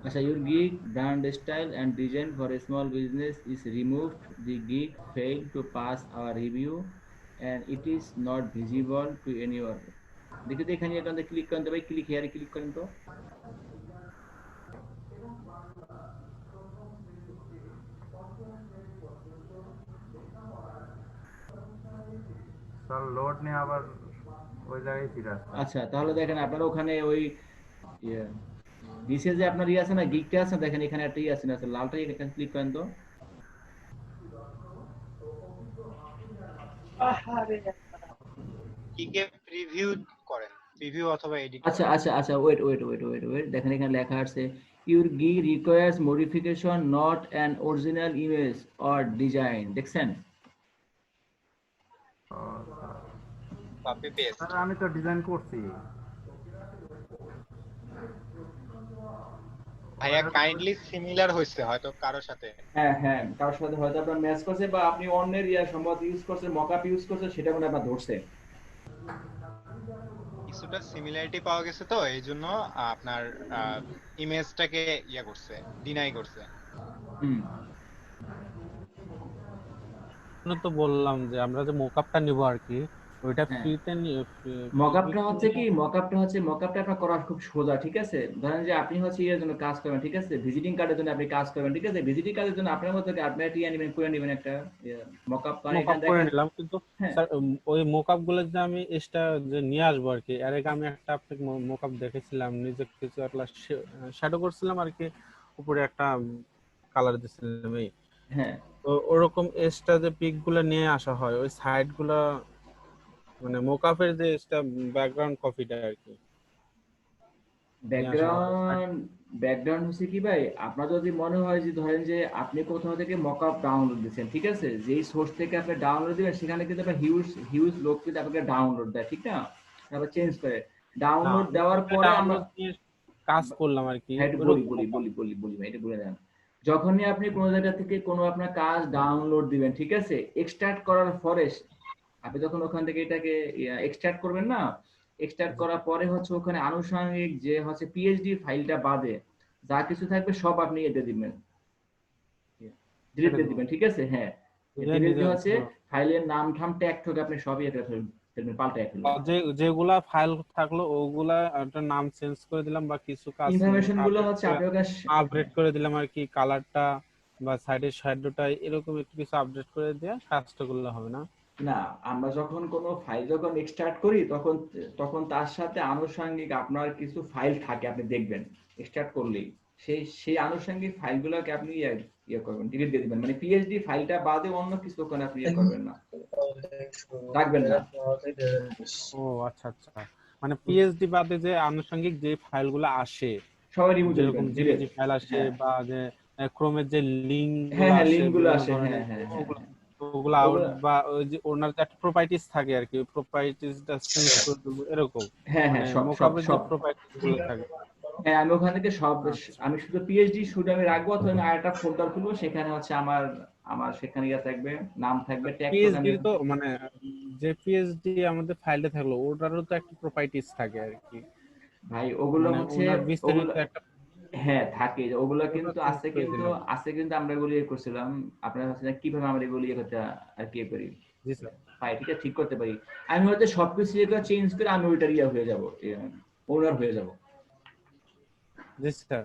Asha, your gig brand style and design for a small business is removed. The gig failed to pass our review and it is not visible to anyone. देखिए तो एखाने एकांत क्लिक करें तो भाई, क्लिक हेयर क्लिक करें तो sir load নিয়ে আবার ওই জায়গায় ফিরে আসছে। আচ্ছা তাহলে দেখেন আপনারা ওখানে ওই নিচে যে আপনার ইয়ে আছে না, গিগটা আছে, দেখেন এখানে একটা ইয়ে আছে না, লালটা এখানে ক্লিক করেন তো। কিকে প্রিভিউ করেন। প্রিভিউ অথবা এডিট আচ্ছা আচ্ছা আচ্ছা ওয়েট দেখেন এখানে লেখা আছে your gig requires modification not an original image or design দেখছেন কপি পেস্ট। স্যার আমি তো ডিজাইন করছি। ভাইয়া কাইন্ডলি সিমিলার হয়েছে হয়তো কারোর সাথে। হ্যাঁ কারোর সাথে হয়তো আপনার ম্যাচ করছে বা আপনি অন্যের সম্ভবত ইউজ করছেন মকআপ ইউজ করছেন সেটা মনে হয় আপনার ধরছে কিছুটা সিমিলারিটি পাওয়া গেছে তো এই জন্য আপনার ইমেজটাকে করছে, ডিনাই করছে। তো বললাম যে আমরা যে মোকআপটা নিব আর কি ওইটা ফ্রিতে মকআপটা আপনার করা খুব সোজা, ঠিক আছে? ধরেন যে আপনি হচ্ছে এর জন্য কাজ করবেন, ঠিক আছে? ভিজিটিং কার্ডের জন্য আপনি কাজ করবেন, ঠিক আছে? ভিজিটিং কার্ডের জন্য আপনার মতো আপনি একটা করে নেবেন একটা মকআপ করে নিলাম, কিন্তু স্যার ওই মোকআপ গুলো যে আমি যে নিয়ে আসবো আর কি, এর আগে আমি একটা আপনাকে মোকআপ দেখেছিলাম, নিজে কিছু একটা শ্যাডো করছিলাম আর কি, উপরে একটা কালার দিছিলাম এই। হ্যাঁ, তো ওরকম এক্সট্রা যে পিক গুলো নিয়ে আসা হয় ওই সাইড গুলো মানে মোকআপের যে ব্যাকগ্রাউন্ড কপিটা আর কি। ব্যাকগ্রাউন্ড হচ্ছে কি ভাই, আপনার যদি মনে হয় যে ধরেন যে আপনি কোথাও থেকে মকআপ ডাউনলোড দিচ্ছেন, ঠিক আছে? যেই সোর্স থেকে আপনি ডাউনলোড দিবেন সেখানে কিন্তু একটা হিউজ লোক কিন্তু আপনাকে ডাউনলোড দেয়, ঠিক না? তারপর চেঞ্জ করে ডাউনলোড দেওয়ার পরে আমরা কাজ করলাম আর কি। বলি ভাই, এটা বলে দেন। যখনই আপনি কোনো জায়গা থেকে কোনো আপনার কাজ ডাউনলোড দিবেন, ঠিক আছে? এক্সট্রাক্ট করার পরে আপনি যখন ওখান থেকে এটাকে এক্সট্রাক্ট করবেন না, এক্সট্রাক্ট করার পরে হচ্ছে ওখানে আনুষঙ্গিক যে হচ্ছে পিএইচডি ফাইলটা বাদে যা কিছু থাকবে সব আপনি এতে দিবেন, ডিলিট দিয়ে দিবেন, ঠিক আছে? হ্যাঁ, ডিলিট দিয়ে হচ্ছে ফাইলের নাম ঠাম ট্যাগ থেকে আপনি সবই এটা ফেলবেন, পাল্টায় ফেলবেন। যেগুলা ফাইল থাকলো ওগুলা একটা নাম চেঞ্জ করে দিলাম বা কিছু কাজ ইনফরমেশন গুলো হচ্ছে আপনি আপডেট করে দিলাম আর কি, কালারটা বা সাইডের শ্যাডোটা এরকম একটু কিছু আপডেট করে দেয়া কাজটা করলে হবে না? না, আমরা যখন কোনো ফাইল যখন এক্সট্রাক্ট করি তখন তার সাথে আনুষঙ্গিক আপনার কিছু ফাইল থাকে, আপনি দেখবেন এক্সট্রাক্ট করলেই সেই আনুষঙ্গিক ফাইলগুলোকে আপনি করবেন, ডিলিট দিয়ে দিবেন। মানে পিএইচডি ফাইলটা বাদে অন্য কিছু ওখানে আপনি করবেন না, রাখবেন না। ও আচ্ছা, মানে পিএইচডি বাদে যে আনুষঙ্গিক যে ফাইলগুলো আসে সবাই রিমুভ করে যেরকম দিবেন, জিপিজি ফাইল আসে বা যে ক্রোমের যে লিংকগুলো আসে, ওগুলা বা ওই যে ওনার যে একটা প্রপার্টিজ থাকে আর কি, প্রপার্টিজটা চেঞ্জ করে দেব এরকম। সব প্রপার্টিজ গুলো থাকে। হ্যাঁ, আমি ওখান থেকে আমি শুধু পিএইচডি আমি রাখবো, অথবা আমি আরেকটা ফোল্ডার খুলবো, সেখানে হচ্ছে আমার সেখানে থাকবে, নাম থাকবে, ট্যাগ পিএইচডি তো মানে যে পিএইচডি আমাদের ফাইলটা থাকলো ওটারও তো একটা প্রপার্টিজ থাকে আর কি ভাই। ওগুলো হচ্ছে একটা হ্যাঁ থাকে, ওগুলো কিন্তু আছে, আমরা এগুলো করছিলাম। আপনারা হচ্ছে কিভাবে আমরা এগুলো করতে আর কি করি, জি স্যার, ফাইলটা ঠিক করতে পারি। আমি হয়তো সবকিছু চেঞ্জ করে আমি ওইটার হয়ে যাব, ওনার হয়ে যাব। জি স্যার,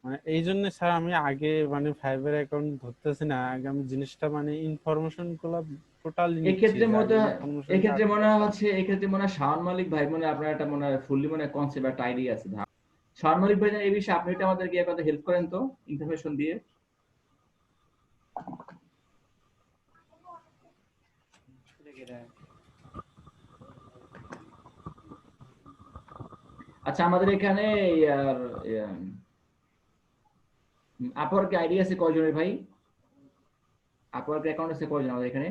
মানে এই জন্য স্যার আমি আগে মানে ফাইবার অ্যাকাউন্ট ধরতেছি না, আগে আমি জিনিসটা মানে ইনফরমেশন গুলো টোটালি এক্ষেত্রে মনে হচ্ছে শাওন মালিক ভাই মনে আপনার একটা মনে ফুললি কনসেপ্ট একটা আইডিয়া আছে। শাওন মালিক ভাই এই বিষয়ে আপনি এটা আমাদেরকে একটা হেল্প করেন তো ইনফরমেশন দিয়ে। আচ্ছা, আমাদের এখানে আপওয়ার্ক আইডিয়া আছে কয়জনের ভাই? আপওয়ার্ক অ্যাকাউন্ট আছে কয়জন আমাদের এখানে?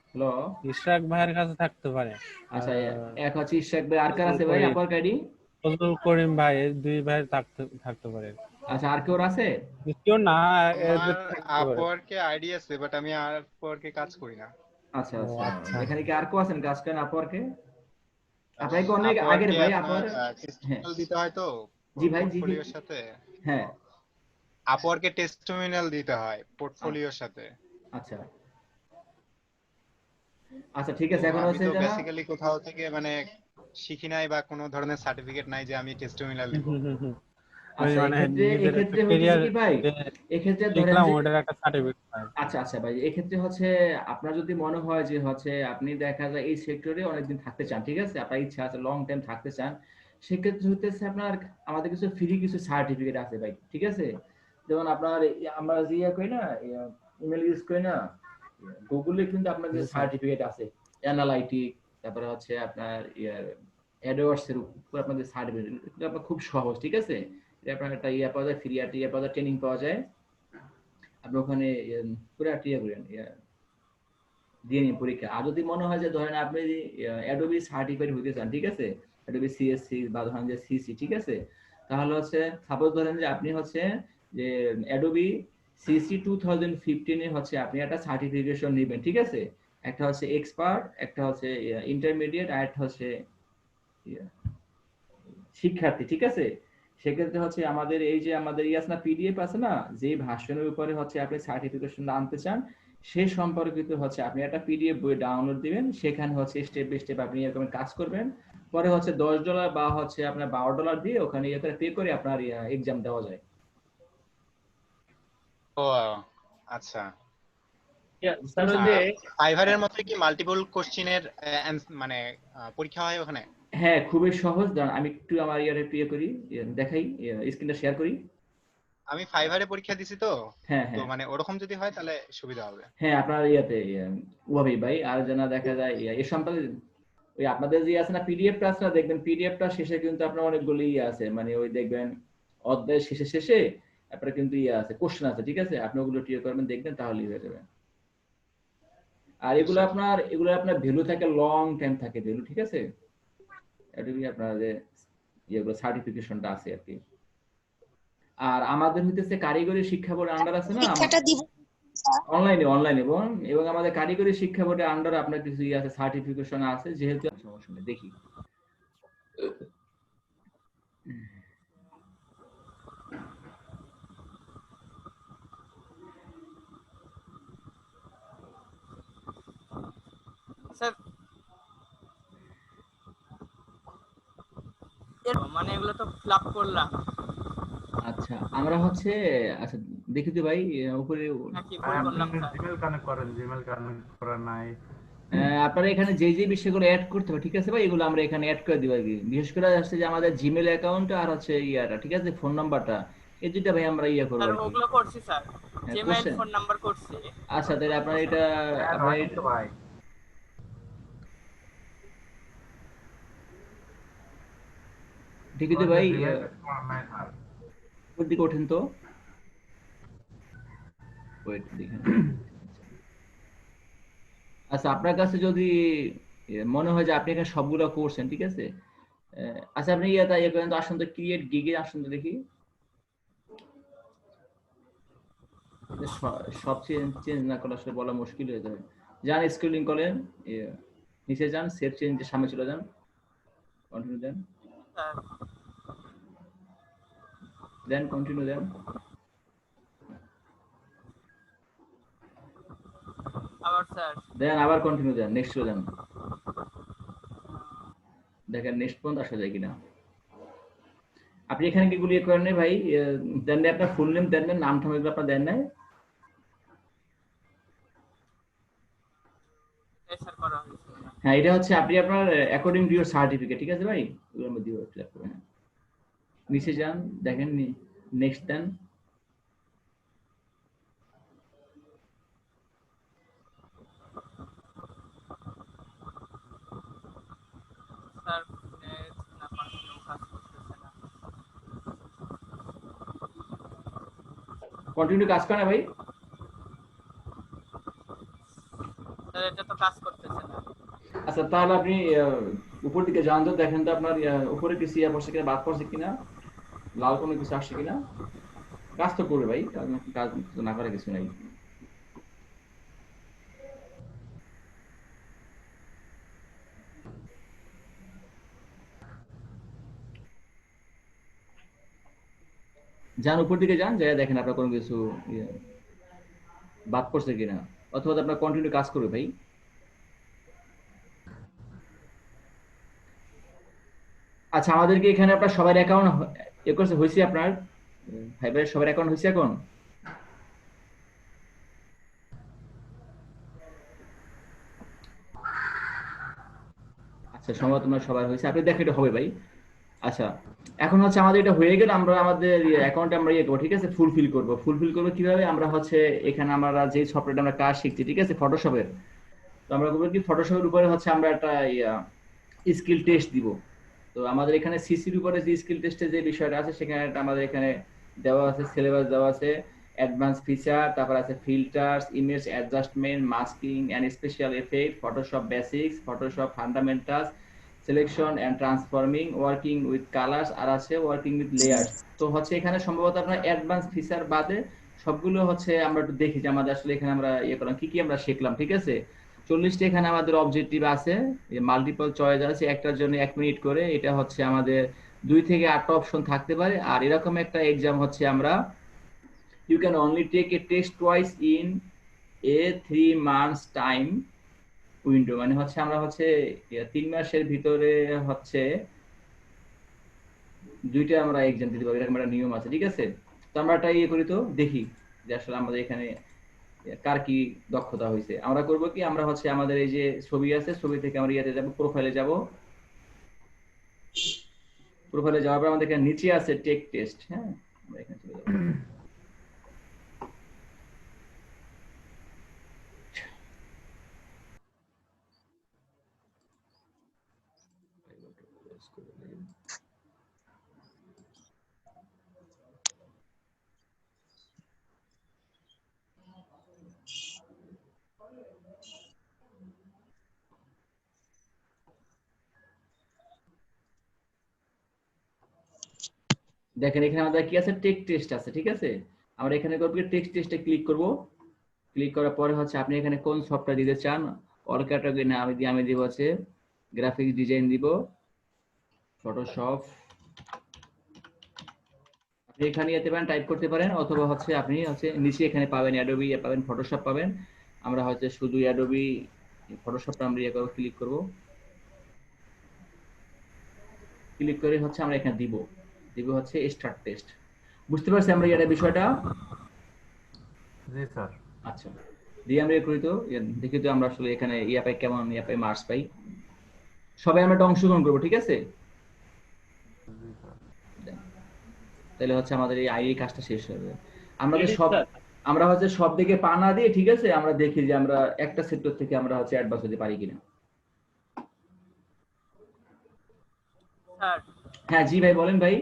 হ্যালো, ইশরাক ভাইয়ের কাছে থাকতে পারে। আচ্ছা, এক হচ্ছে ইশরাক ভাই, আর কার আছে ভাই আপওয়ার্ক আইডি? ফজলুল করিম ভাই, দুই ভাই থাকতে পারে। আচ্ছা, আর কেউ আছে? কেউ না, আপওয়ার্কে আইডি আছে, বাট আমি আপওয়ার্কে কাজ করি না। আচ্ছা, এখানে কি আর কেউ আছেন কাজ করেন আপওয়ার্কে? আপনাকে অনেক আগের ভাই আপওয়ার্ক টেস্টিমোনিয়াল দিতে হয় তো। জি ভাই, পোর্টফোলিওর সাথে। হ্যাঁ, আপওয়ার্কে টেস্টিমোনিয়াল দিতে হয় পোর্টফোলিওর সাথে। আচ্ছা, ঠিক আছে। এখন হচ্ছে যে বেসিক্যালি কোথাও থেকে মানে শিখি নাই বা কোনো ধরনের সার্টিফিকেট নাই যে আমি টেস্টিমোনিয়াল দেব। আচ্ছা, এক্ষেত্রে হচ্ছে কি ভাই, এক্ষেত্রে ধরেন ওটার একটা সার্টিফিকেট পাই। আচ্ছা ভাই, এক্ষেত্রে হচ্ছে আপনার যদি মনে হয় যে হচ্ছে আপনি দেখা যায় এই সেক্টরে অনেকদিন থাকতে চান, ঠিক আছে? আপনার ইচ্ছা আছে লং টাইম থাকতে চান, সেক্ষেত্রে হতেছে আপনার আমাদের কিছু ফ্রি কিছু সার্টিফিকেট আছে ভাই, ঠিক আছে? যেমন আপনার আমরা যে করি না, ইমেল ইউজ করি না, গুগলে কিন্তু আপনাদের জি, স্যার। সার্টিফিকেট আছে, অ্যানালাইটিক, তারপরে হচ্ছে আপনার অ্যাডওয়ার্ডস এর উপর আপনাদের সার্টিফিকেট, এটা আপনার খুব সহজ, ঠিক আছে? এটা আপনার একটা পাওয়া যায়, ফ্রি একটা পাওয়া যায়, ট্রেনিং পাওয়া যায়। আপনি ওখানে পুরো একটা করেন, দিয়ে নিন পরীক্ষা। আর যদি মনে হয় যে ধরেন আপনি অ্যাডোবি সার্টিফাইড হইতে চান, ঠিক আছে, অ্যাডোবি সিএসসি বা ধরেন যে সিসি, ঠিক আছে, তাহলে হচ্ছে সাপোজ ধরেন যে আপনি হচ্ছে যে অ্যাডোবি সিসি 2015 এ হচ্ছে আপনি একটা সার্টিফিকেশন নেবেন, ঠিক আছে? একটা হচ্ছে এক্সপার্ট, একটা হচ্ছে ইন্টারমিডিয়েট, আর একটা হচ্ছে শিক্ষার্থী, ঠিক আছে? সেক্ষেত্রে হচ্ছে আমাদের এই যে আমাদের ইয়াসনা পিডিএফ আছে না, যে ভার্সনের উপরে হচ্ছে আপনি সার্টিফিকেশন আনতে চান, সে সম্পর্কিত হচ্ছে আপনি একটা পিডিএফ বই ডাউনলোড দিবেন, সেখানে হচ্ছে স্টেপ বাই স্টেপ আপনি এরকম কাজ করবেন, পরে হচ্ছে $10 বা হচ্ছে আপনার $12 দিয়ে ওখানে ইয়ে করে পে করে আপনার এক্সাম দেওয়া যায়। ও আচ্ছা। স্যার ওই যে ফাইভারের মতো কি মাল্টিপল কোশ্চেনের মানে পরীক্ষা হয় ওখানে? হ্যাঁ, খুবই সহজ। দাঁড়ান আমি একটু আমার প্রিয় করি, দেখাই, স্ক্রিনটা শেয়ার করি। আমি ফাইভারে পরীক্ষা দিছি তো, হ্যাঁ তো হ্যাঁ মানে ওরকম যদি হয় তাহলে সুবিধা হবে। হ্যাঁ, আপনার ওয়াবি ভাই, আর যেন দেখা যায় এ সম্পর্কে ওই আপনাদের যে আছে না পিডিএফটা আছে না, দেখবেন পিডিএফটা শেষে কিন্তু আপনার অনেকগুলো আছে, মানে ওই দেখবেন অধ্যায়ের শেষে শেষে তারপরে কিন্তু আছে, কোশ্চেন আছে, ঠিক আছে? আপনি ওগুলো টিক করবেন, দেখবেন, তাহলেই হয়ে যাবে। আর এগুলো আপনার ভ্যালু থাকে, লং টাইম থাকে ভ্যালু, ঠিক আছে? এটুকুই আপনার যে ইয়েগুলো সার্টিফিকেশনটা আছে আর কি। আর আমাদের হইতেছে কারিগরি শিক্ষা বোর্ডের আন্ডার আছে না, পরীক্ষাটা দিব অনলাইনে এবং এবং আমাদের কারিগরি শিক্ষা বোর্ডের আন্ডার আপনার কিছু আছে, সার্টিফিকেশন আছে, যেহেতু সমস্যা নেই। দেখি স্যার মানে এগুলো তো ফিল আপ করলাম। আচ্ছা আমরা হচ্ছে, আচ্ছা দেখি তো ভাই উপরে নাকি ভুল করলাম স্যার? জিমেল কানেক্ট করেন, জিমেল কানেক্ট করা নাই। আপনারা এখানে যে যে বিষয়গুলো অ্যাড করতে হবে, ঠিক আছে ভাই, এগুলো আমরা এখানে অ্যাড করে দিব আর কি। বিশেষ করে হচ্ছে যে আমাদের জিমেল অ্যাকাউন্ট আর হচ্ছে ইয়াটা, ঠিক আছে, ফোন নাম্বারটা, এই দুইটা ভাই আমরা করবো স্যার আর কি। ওগুলো করছি স্যার, জিমেইল করছেন? ফোন নাম্বার করছি। আচ্ছা তাহলে আপনার এটা ভাই ঠিক আছে ভাই, উপর দিকে ওঠেন তো, ওয়েট দেখেন। আচ্ছা আপনার কাছে যদি মনে হয় যে আপনি এখানে সবগুলো করছেন, ঠিক আছে, আচ্ছা আপনি করেন তো, আসুন তো ক্রিয়েট গিগে আসুন তো দেখি। সব চেঞ্জ না করলে আসলে বলা মুশকিল হয়ে যাবে। যান স্ক্রলিং করেন, নিচে যান, সেভ চেঞ্জের সামনে চলে যান, কন্টিনিউ দেন, দেন কন্টিনিউ দেন, আবার স্যার দেন আবার কন্টিনিউ দেন, নেক্সট চলে যান, দেখেন নেক্সট পর্যন্ত আসা যায় কিনা। আপনি এখানে কি গুলিয়ে করেন নাই ভাই? দেন নাই আপনার ফুল নেম, দেন নাই নাম ঠাম, এগুলো আপনার দেন নাই? স্যার করা হয়েছে। হ্যাঁ, এটা হচ্ছে আপনি আপনার অ্যাকর্ডিং টু ইওর সার্টিফিকেট, ঠিক আছে ভাই, এগুলোর মধ্যে ফিল আপ করবেন। নিচে যান, দেখেন নেক্সট দেন, স্যার না কন্টিনিউ কাজ করতেছে না। কন্টিনিউ কাজ করে না ভাই? স্যার এটা তো কাজ করতেছে না। আচ্ছা তাহলে আপনি উপর দিকে যান তো, দেখেন তো আপনার উপরে কিছু পড়ছে কিনা, বাদ পড়ছে কিনা, লাল কোনো কিছু আসছে কিনা। কাজ তো করবে ভাই, কাজ না করে কিছু নাই। যান উপর দিকে যান, যাই দেখেন আপনার কোনো কিছু বাদ পড়ছে কিনা, অথবা আপনার কন্টিনিউ কাজ করবে ভাই। আচ্ছা আমাদেরকে এখানে আপনার সবার অ্যাকাউন্ট হয়েছে, আপনার ভাই ভাই সবার অ্যাকাউন্ট হয়েছে এখন? আচ্ছা সম্ভবত তোমার সবার হয়েছে, আপনি দেখেন এটা হবে ভাই। আচ্ছা, এখন হচ্ছে আমাদের এটা হয়ে গেল, আমরা আমাদের অ্যাকাউন্টে আমরা করবো, ঠিক আছে, ফুলফিল করবো কিভাবে, আমরা হচ্ছে এখানে আমরা যে সফটওয়্যারটা আমরা কাজ শিখছি, ঠিক আছে, ফটোশপের। তো আমরা করবো কি, ফটোশপের উপরে হচ্ছে আমরা একটা স্কিল টেস্ট দিব। তো আমাদের এখানে সিসির উপরে যে স্কিল টেস্টের যে বিষয়টা আছে, সেখানে একটা আমাদের এখানে দেওয়া আছে, সিলেবাস দেওয়া আছে, অ্যাডভান্স ফিচার, তারপর আছে filters, image adjustment, masking and special effect, Photoshop basics, Photoshop fundamentals, selection and transforming, working with colours, আর আছে ওয়ার্কিং উইথ লেয়ার্স। তো হচ্ছে এখানে সম্ভবত আপনার অ্যাডভান্স ফিচার বাদে সবগুলো হচ্ছে আমরা একটু দেখি যে আমাদের আসলে এখানে আমরা করলাম কি কি আমরা শিখলাম, ঠিক আছে। 40টা এখানে আমাদের অবজেক্টিভ আছে, মাল্টিপল চয়েস আছে, একটার জন্য 1 মিনিট করে, এটা হচ্ছে আমাদের 2 থেকে 8টা অপশন থাকতে পারে। আর এরকম একটা এক্সাম হচ্ছে আমরা you can only take a test twice in a 3 months time window, মানে হচ্ছে আমরা হচ্ছে 3 মাসের ভিতরে হচ্ছে 2টা আমরা এক্সাম দিতে পারি, এরকম একটা নিয়ম আছে, ঠিক আছে। তো আমরা এটা করি, তো দেখি যে আসলে আমাদের এখানে কার কি দক্ষতা হয়েছে। আমরা করব কি, আমরা হচ্ছে আমাদের এই যে ছবি আছে, ছবি থেকে আমরা যাব, প্রোফাইলে যাব। প্রোফাইলে যাওয়ার পর আমাদের এখানে নিচে আছে টেক টেস্ট, হ্যাঁ, আমরা এখানে চলে যাব। দেখেন এখানে আমাদের কি আছে, টেক টেস্ট আছে, ঠিক আছে। আমরা এখানে করব কি, টেক্সট টেস্টে ক্লিক করব। ক্লিক করার পরে হচ্ছে আপনি এখানে কোন সফটওয়্যার দিতে চান, অল ক্যাটাগরি না, আমি দিব আছে গ্রাফিক্স ডিজাইন দিব, ফটোশপ। আপনি এখানে যেতে পারেন, টাইপ করতে পারেন, অথবা হচ্ছে আপনি হচ্ছে নিচে এখানে পাবেন অ্যাডোবি পাবেন, ফটোশপ পাবেন। আমরা হচ্ছে শুধু অ্যাডোবি ফটোশপটা আমরা করব, ক্লিক করব। ক্লিক করে হচ্ছে আমরা এখানে দিব হচ্ছে স্টার্ট টেস্ট। বুঝতে পারছি আমরা এটা বিষয়টা? জি স্যার। আচ্ছা, দিয়ে আমরা করি, তো দেখি তো আমরা আসলে এখানে পাই কেমন, পাই মার্কস পাই। সবাই আমরা একটা অংশগ্রহণ করবো, ঠিক আছে। তাহলে হচ্ছে আমাদের এই কাজটা শেষ হবে। আমরা হচ্ছে সব দিকে পা না দিয়ে, ঠিক আছে, আমরা দেখি যে আমরা একটা সেক্টর থেকে আমরা হচ্ছে অ্যাডভান্স হতে পারি কিনা। স্যার, হ্যাঁ জি ভাই, বলেন ভাই।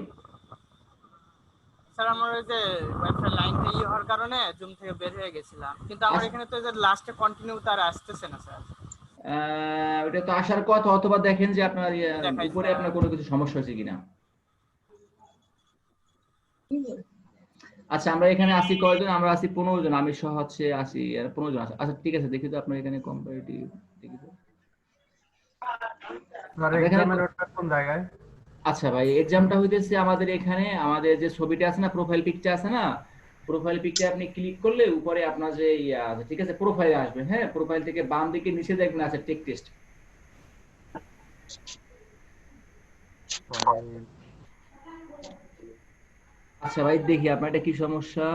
স্যার আমার ওই যে ওয়াইফাই লাইনটা হওয়ার কারণে জুম থেকে বের হয়ে গেছিলাম, কিন্তু আমার এখানে তো যে লাস্টে কন্টিনিউ তার আসতেছে না স্যার। ওটা তো আসার কথা, অথবা দেখেন যে আপনার উপরে আপনার কোনো কিছু সমস্যা হয়েছে কিনা। আচ্ছা, আমরা এখানে আসি কয়জন, আমরা আসি 15 জন, আমি সহ হচ্ছে আসি 15 জন আছে। আচ্ছা ঠিক আছে, দেখি তো আপনার এখানে কম্পারেটিভ দেখি তো। স্যার এক্সামের ওটা কোন জায়গায়? আচ্ছা ভাই, এক্সামটা হইতেছে আমাদের এখানে, আমাদের যে ছবিটা আছে না, প্রোফাইল পিকচার আছে না, প্রোফাইল পিকচার আপনি ক্লিক করলে উপরে আপনার যে আছে, ঠিক আছে, প্রোফাইলে আসবে। হ্যাঁ, প্রোফাইল থেকে বাম দিকে নিচে দেখবেন আছে টেক টেস্ট। আচ্ছা ভাই, দেখি আপনার এটা কি সমস্যা,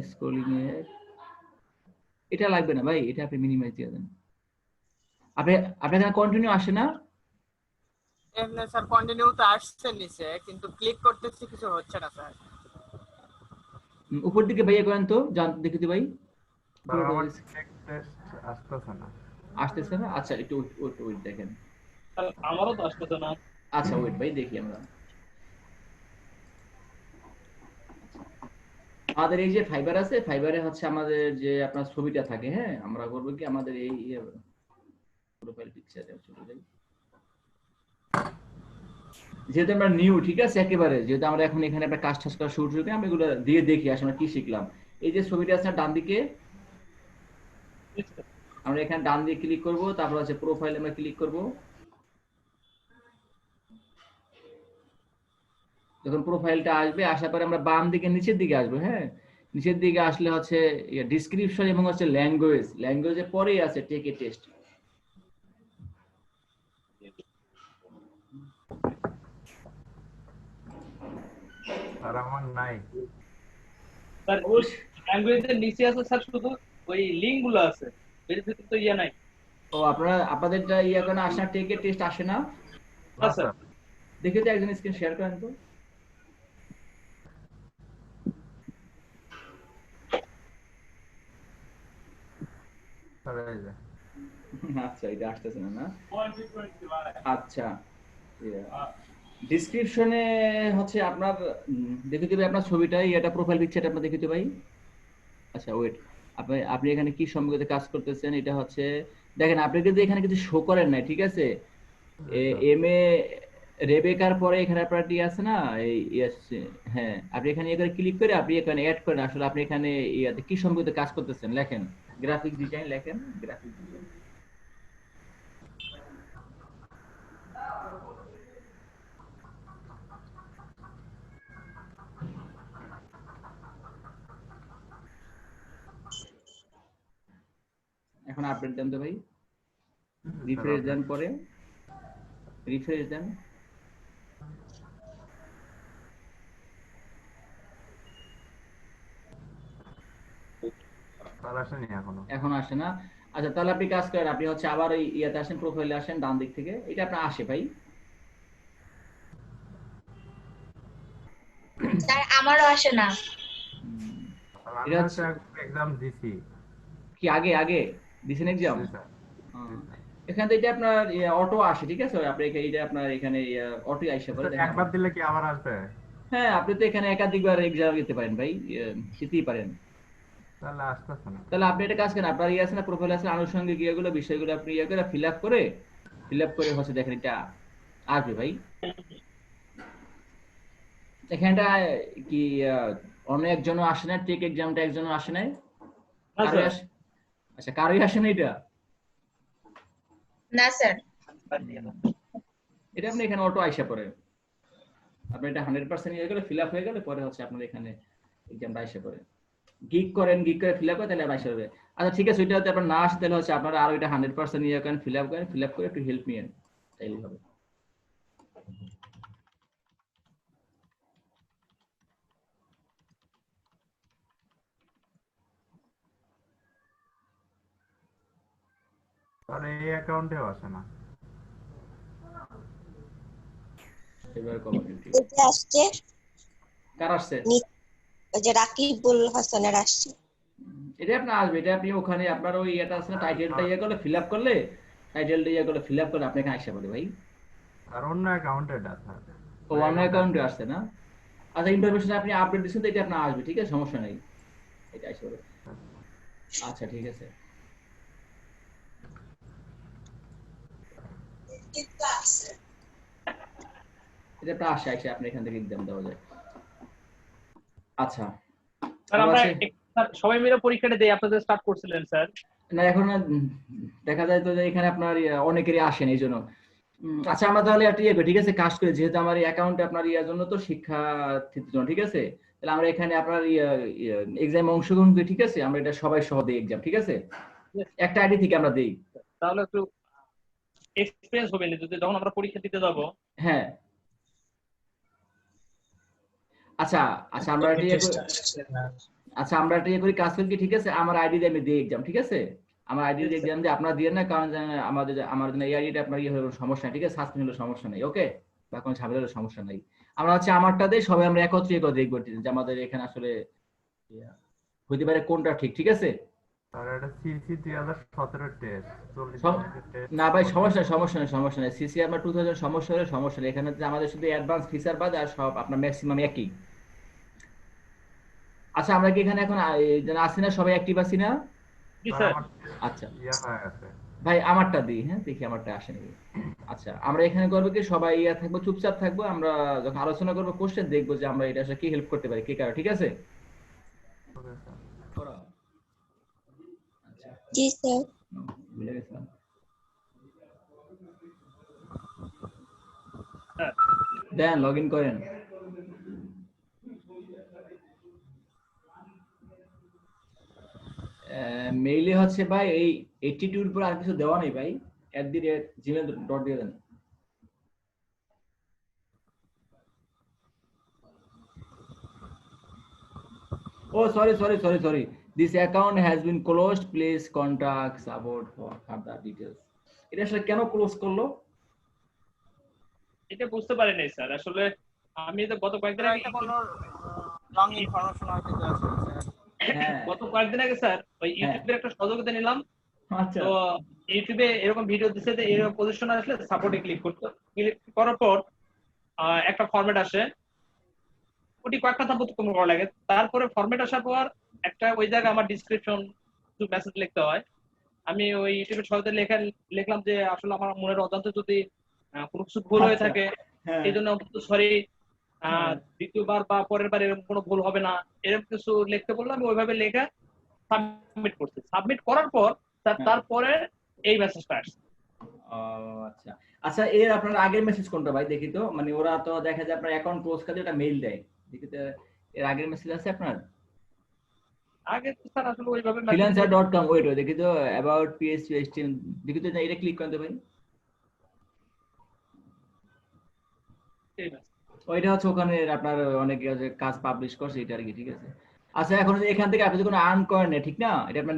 স্ক্রলিং এর এটা লাগবে না ভাই, এটা আপনি মিনিমাইজ দিয়ে দেন। আপনার এখানে কন্টিনিউ আসে না? এমনি স্যার কন্টিনিউ তো আসছে নিচে, কিন্তু ক্লিক করতেছি কিছু হচ্ছে না স্যার। উপর দিকে ভাইয়া করেন তো, জানতে দেখি তো ভাই। আমার টেক টেস্ট আসতেছে না। আসতেছে না? আচ্ছা একটু ওয়েট দেখেন। আমারও তো আসতেছে না। আচ্ছা ওয়েট ভাই, দেখি আমরা। আমাদের এই যে ফাইবার আছে, ফাইবারে হচ্ছে আমাদের যে আপনার ছবিটা থাকে, হ্যাঁ, আমরা করব কি, আমাদের এই প্রোফাইল পিকচারে চলে যাই। যেহেতু আমরা নিউ, ঠিক আছে, একেবারে যেহেতু আমরা এখন এখানে একটা কাজ করা শুরু করি, আমরা এগুলো দিয়ে দেখি আসলে কি শিখলাম। এই যে ছবিটা আছে ডান দিকে, আমরা এখানে ডান দিকে ক্লিক করব, তারপর আছে প্রোফাইলে আমরা ক্লিক করব। যখন প্রোফাইলটা আসবে, আসার পরে আমরা বাম দিকে নিচের দিকে আসবো। হ্যাঁ, নিচের দিকে আসলে হচ্ছে ডেসক্রিপশন এবং হচ্ছে ল্যাঙ্গুয়েজের পরেই আছে টেক এ টেস্ট। আর আমার নাই স্যার, ল্যাঙ্গুয়েজের নিচে আছে স্যার, শুধু ওই লিংক গুলো আছে, এর ভিতরে তো নাই। ও, আপনাদেরটা কেন আসে না, টেক এ টেস্ট আসে না? হ্যাঁ স্যার। দেখে তো একজন স্ক্রিন শেয়ার করেন তো। আচ্ছা এটা আসতেছে না না? আচ্ছা ডেসক্রিপশনে হচ্ছে আপনার দেখে দিবে আপনার ছবিটাই, এটা প্রোফাইল পিকচারটা আপনার দেখে দিবে ভাই। আচ্ছা ওয়েট, আপনি এখানে কি সম্পর্কে কাজ করতেছেন, এটা হচ্ছে দেখেন আপনি কিন্তু এখানে কিছু শো করেন নাই, ঠিক আছে? এম এ রেবেকার পরে এখানে আপনার টি আছে না এই হ্যাঁ, আপনি এখানে এখানে ক্লিক করে আপনি এখানে অ্যাড করেন আসলে আপনি এখানে ইয়াতে কি সম্পর্কে কাজ করতেছেন লেখেন, গ্রাফিক ডিজাইন লেখেন, গ্রাফিক ডিজাইন। এখন আপডেট দেন তো ভাই, রিফ্রেশ দেন, পরে রিফ্রেশ দেন। এখন আসে না? আচ্ছা তাহলে আপনি কাজ করেন, আপনি হচ্ছে আবার এই ইয়াতে আসেন, প্রোফাইলে আসেন, ডান দিক থেকে এটা আপনার আসে ভাই। স্যার আমারও আসে না। এটা হচ্ছে এক্সাম দিছি কি আগে আগে দিছেন এক্সাম? এখান থেকে আপনার অটো আসে, ঠিক আছে? আপনি এটা আপনার এখানে অটো আইসা পড়ে দেখেন। একবার দিলে কি আবার আসবে? হ্যাঁ আপনি তো এখানে একাধিকবার এক্সাম দিতে পারেন ভাই, দিতেই পারেন। তাহলে আসতেছে না। তাহলে আপনি এটা কাজ করেন, আপনার আছে না প্রোফাইল আছে আনুষঙ্গিক ইয়েগুলো বিষয়গুলো আপনি করে ফিল আপ করে হচ্ছে দেখেন এটা আসবে ভাই। এখানটা কি অন্য একজনও আসে না? টেক এক্সামটা একজনও আসে নাই? আচ্ছা কারোই আসে না এটা? না স্যার। এটা আপনি এখানে অটো আইসা পড়ে আপনি এটা 100% ইয়ে গেলে ফিল আপ হয়ে গেলে পরে হচ্ছে আপনার এখানে এক্সামটা আইসা পড়ে গিগ করে ফিল আপ করে তাহলে আইসা হবে। আচ্ছা ঠিক আছে, ওইটা যদি আপনার না আসে তাহলে হচ্ছে আপনারা আরো এটা 100% ইয়ে করেন, ফিল আপ করে একটু হেল্প নিয়েন, তাইলেই হবে। তাহলে এই অ্যাকাউন্টেও আসে না। এবার কমেন্ট এটা আসছে, কার আসছে? ওই যে রাকিবুল হাসানের আসছে। এটা আপনার আসবে, এটা আপনি ওখানে আপনার ওই এটা আছে না টাইটেলটা ইয়ে করলে ফিল আপ করলে আপনি এখানে আসা পড়ে ভাই। আর অন্য অ্যাকাউন্টে এটা আছে। ও অন্য অ্যাকাউন্টে আসছে না? আচ্ছা ইনফরমেশন আপনি আপডেট দিচ্ছেন তো এটা আপনার আসবে, ঠিক আছে, সমস্যা নেই, এটা আসবে। আচ্ছা ঠিক আছে। এটা আপনার আসে আপনি এখান থেকে এক্সাম দেওয়া যায়। আচ্ছা স্যার আমরা সবাই মিলে পরীক্ষাটা দেই, আপনাদের স্টার্ট করছিলেন স্যার? না এখন দেখা যায় তো যে এখানে আপনার অনেকেরই আসেন এই জন্য। আচ্ছা আমরা তাহলে একটা ঠিক আছে কাজ করি, যেহেতু আমার এই অ্যাকাউন্টে আপনার ইয়ার জন্য তো শিক্ষার্থীদের জন্য, ঠিক আছে? তাহলে আমরা এখানে আপনার এক্সামে অংশগ্রহণ করি, ঠিক আছে? আমরা এটা সবাই সহ দেই এক্সাম, ঠিক আছে? একটা আইডি থেকে আমরা দেই, তাহলে একটু এক্সপেরিয়েন্স হবে না যদি যখন আমরা পরীক্ষা দিতে যাব। হ্যাঁ আচ্ছা আমরা এটা করি কাজ করি কি, ঠিক আছে? আমার আইডি দিয়ে আমি দিই এক্সাম, ঠিক আছে? আমার আইডি দিয়ে এক্সাম দিয়ে আপনারা দিয়ে না, কারণ আমার জন্য এই আইডিটা আপনার ইয়ে হলো সমস্যা নেই, ঠিক আছে? সাসপেন্ড হলো সমস্যা নেই, ওকে? বা কোনো ঝামেলা হলে সমস্যা নেই। আমরা হচ্ছে আমারটা দিয়ে সবাই আমরা একত্রিত করে দেখবো যে আমাদের এখানে আসলে হইতে পারে কোনটা ঠিক, ঠিক আছে? আর এটা সিসি 2017 টেস্ট 40 টেস্ট না ভাই সমস্যা নেই সিসি আমার 2000 সমস্যা নেই। এখানে আমাদের শুধু অ্যাডভান্স ফিচার বাদ আর সব আপনার ম্যাক্সিমাম একই। আচ্ছা আমরা কি এখানে এখন আসি না, সবাই অ্যাক্টিভ আছি না? জি স্যার। আচ্ছা ভাই আমারটা দিই, হ্যাঁ দেখি আমারটা আসে নাকি। আচ্ছা আমরা এখানে করবো কি সবাই থাকবো, চুপচাপ থাকবো, আমরা যখন আলোচনা করবো কোশ্চেন দেখবো যে আমরা এটা আসলে কি হেল্প করতে পারি, কি কারো, ঠিক আছে? জি স্যার। দেন লগ ইন করেন। মেইলে হচ্ছে ভাই এই 82 পর আর কিছু দেওয়া নেই ভাই, @gmail.com দিয়ে দেন। Oh sorry, this account has been closed, please contact support for further details. এটা আসলে কেন ক্লোজ করলো? এটা বুঝতে পারি নাই স্যার আসলে। আমি তো গত কয়েকদিন আগে এটা কোনো রং ইনফরমেশন হয়তো আছে হ্যাঁ গত কয়েকদিন আগে স্যার ওই হ্যাঁ ইউটিউবের একটা সহযোগিতা নিলাম। আচ্ছা তো ইউটিউবে এরকম ভিডিও দিচ্ছে যে এরকম পজিশন আসলে সাপোর্টে ক্লিক করতে, ক্লিক করার পর একটা ফরম্যাট আসে, ওটি কয়েকটা ধাপ অতিক্রম করা লাগে। তারপরে ফরম্যাট আসার পর একটা ওই জায়গায় আমার ডিসক্রিপশন কিছু মেসেজ লিখতে হয়। আমি ওই ইউটিউবের সহায়তা লিখলাম যে আসলে আমার মনের অজান্তে যদি কোনো কিছু ভুল হয়ে আচ্ছা থাকে হ্যাঁ এই জন্য সরি, হ্যাঁ দ্বিতীয়বার বা পরের বার এরকম কোনো ভুল হবে না, এরকম কিছু লিখতে বললাম। আমি ওইভাবে লেখা সাবমিট করছি। সাবমিট করার পর হ্যাঁ। তারপরে এই মেসেজটা আসছে। ও আচ্ছা আচ্ছা, এর আপনার আগের মেসেজ কোনটা ভাই দেখি তো? মানে ওরা তো দেখা যায় আপনার অ্যাকাউন্ট ক্লোজ করে একটা মেইল দেয়, দেখি তো এর আগের মেসেজ আছে আপনার? আগে তো স্যার আসলে ওইভাবে freelancer.com, ওয়েট দেখি তো, about PHP HTML, দেখি তো এটা ক্লিক করেন তো ভাই। ওইটা হচ্ছে ওখানে আপনার অনেক কাজ পাবলিশ করছে এটা আর কি, ঠিক আছে। আচ্ছা এখন এখান থেকে আপনি যখন আর্ন করেন না, ঠিক না, এটা আপনার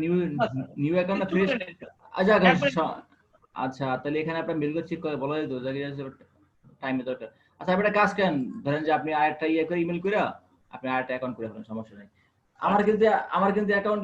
নিউ অ্যাকাউন্ট না ফ্রেশ? আচ্ছা আচ্ছা, তাহলে এখানে আপনার মেলগুলো চেক করে বলা যেত টাইমে দরকার। আচ্ছা আপনি একটা কাজ করেন, ধরেন যে আপনি আরেকটা ইয়ে করে ইমেল করে আপনি আরেকটা অ্যাকাউন্ট করে ফেলেন, সমস্যা নাই। আমার কিন্তু অ্যাকাউন্ট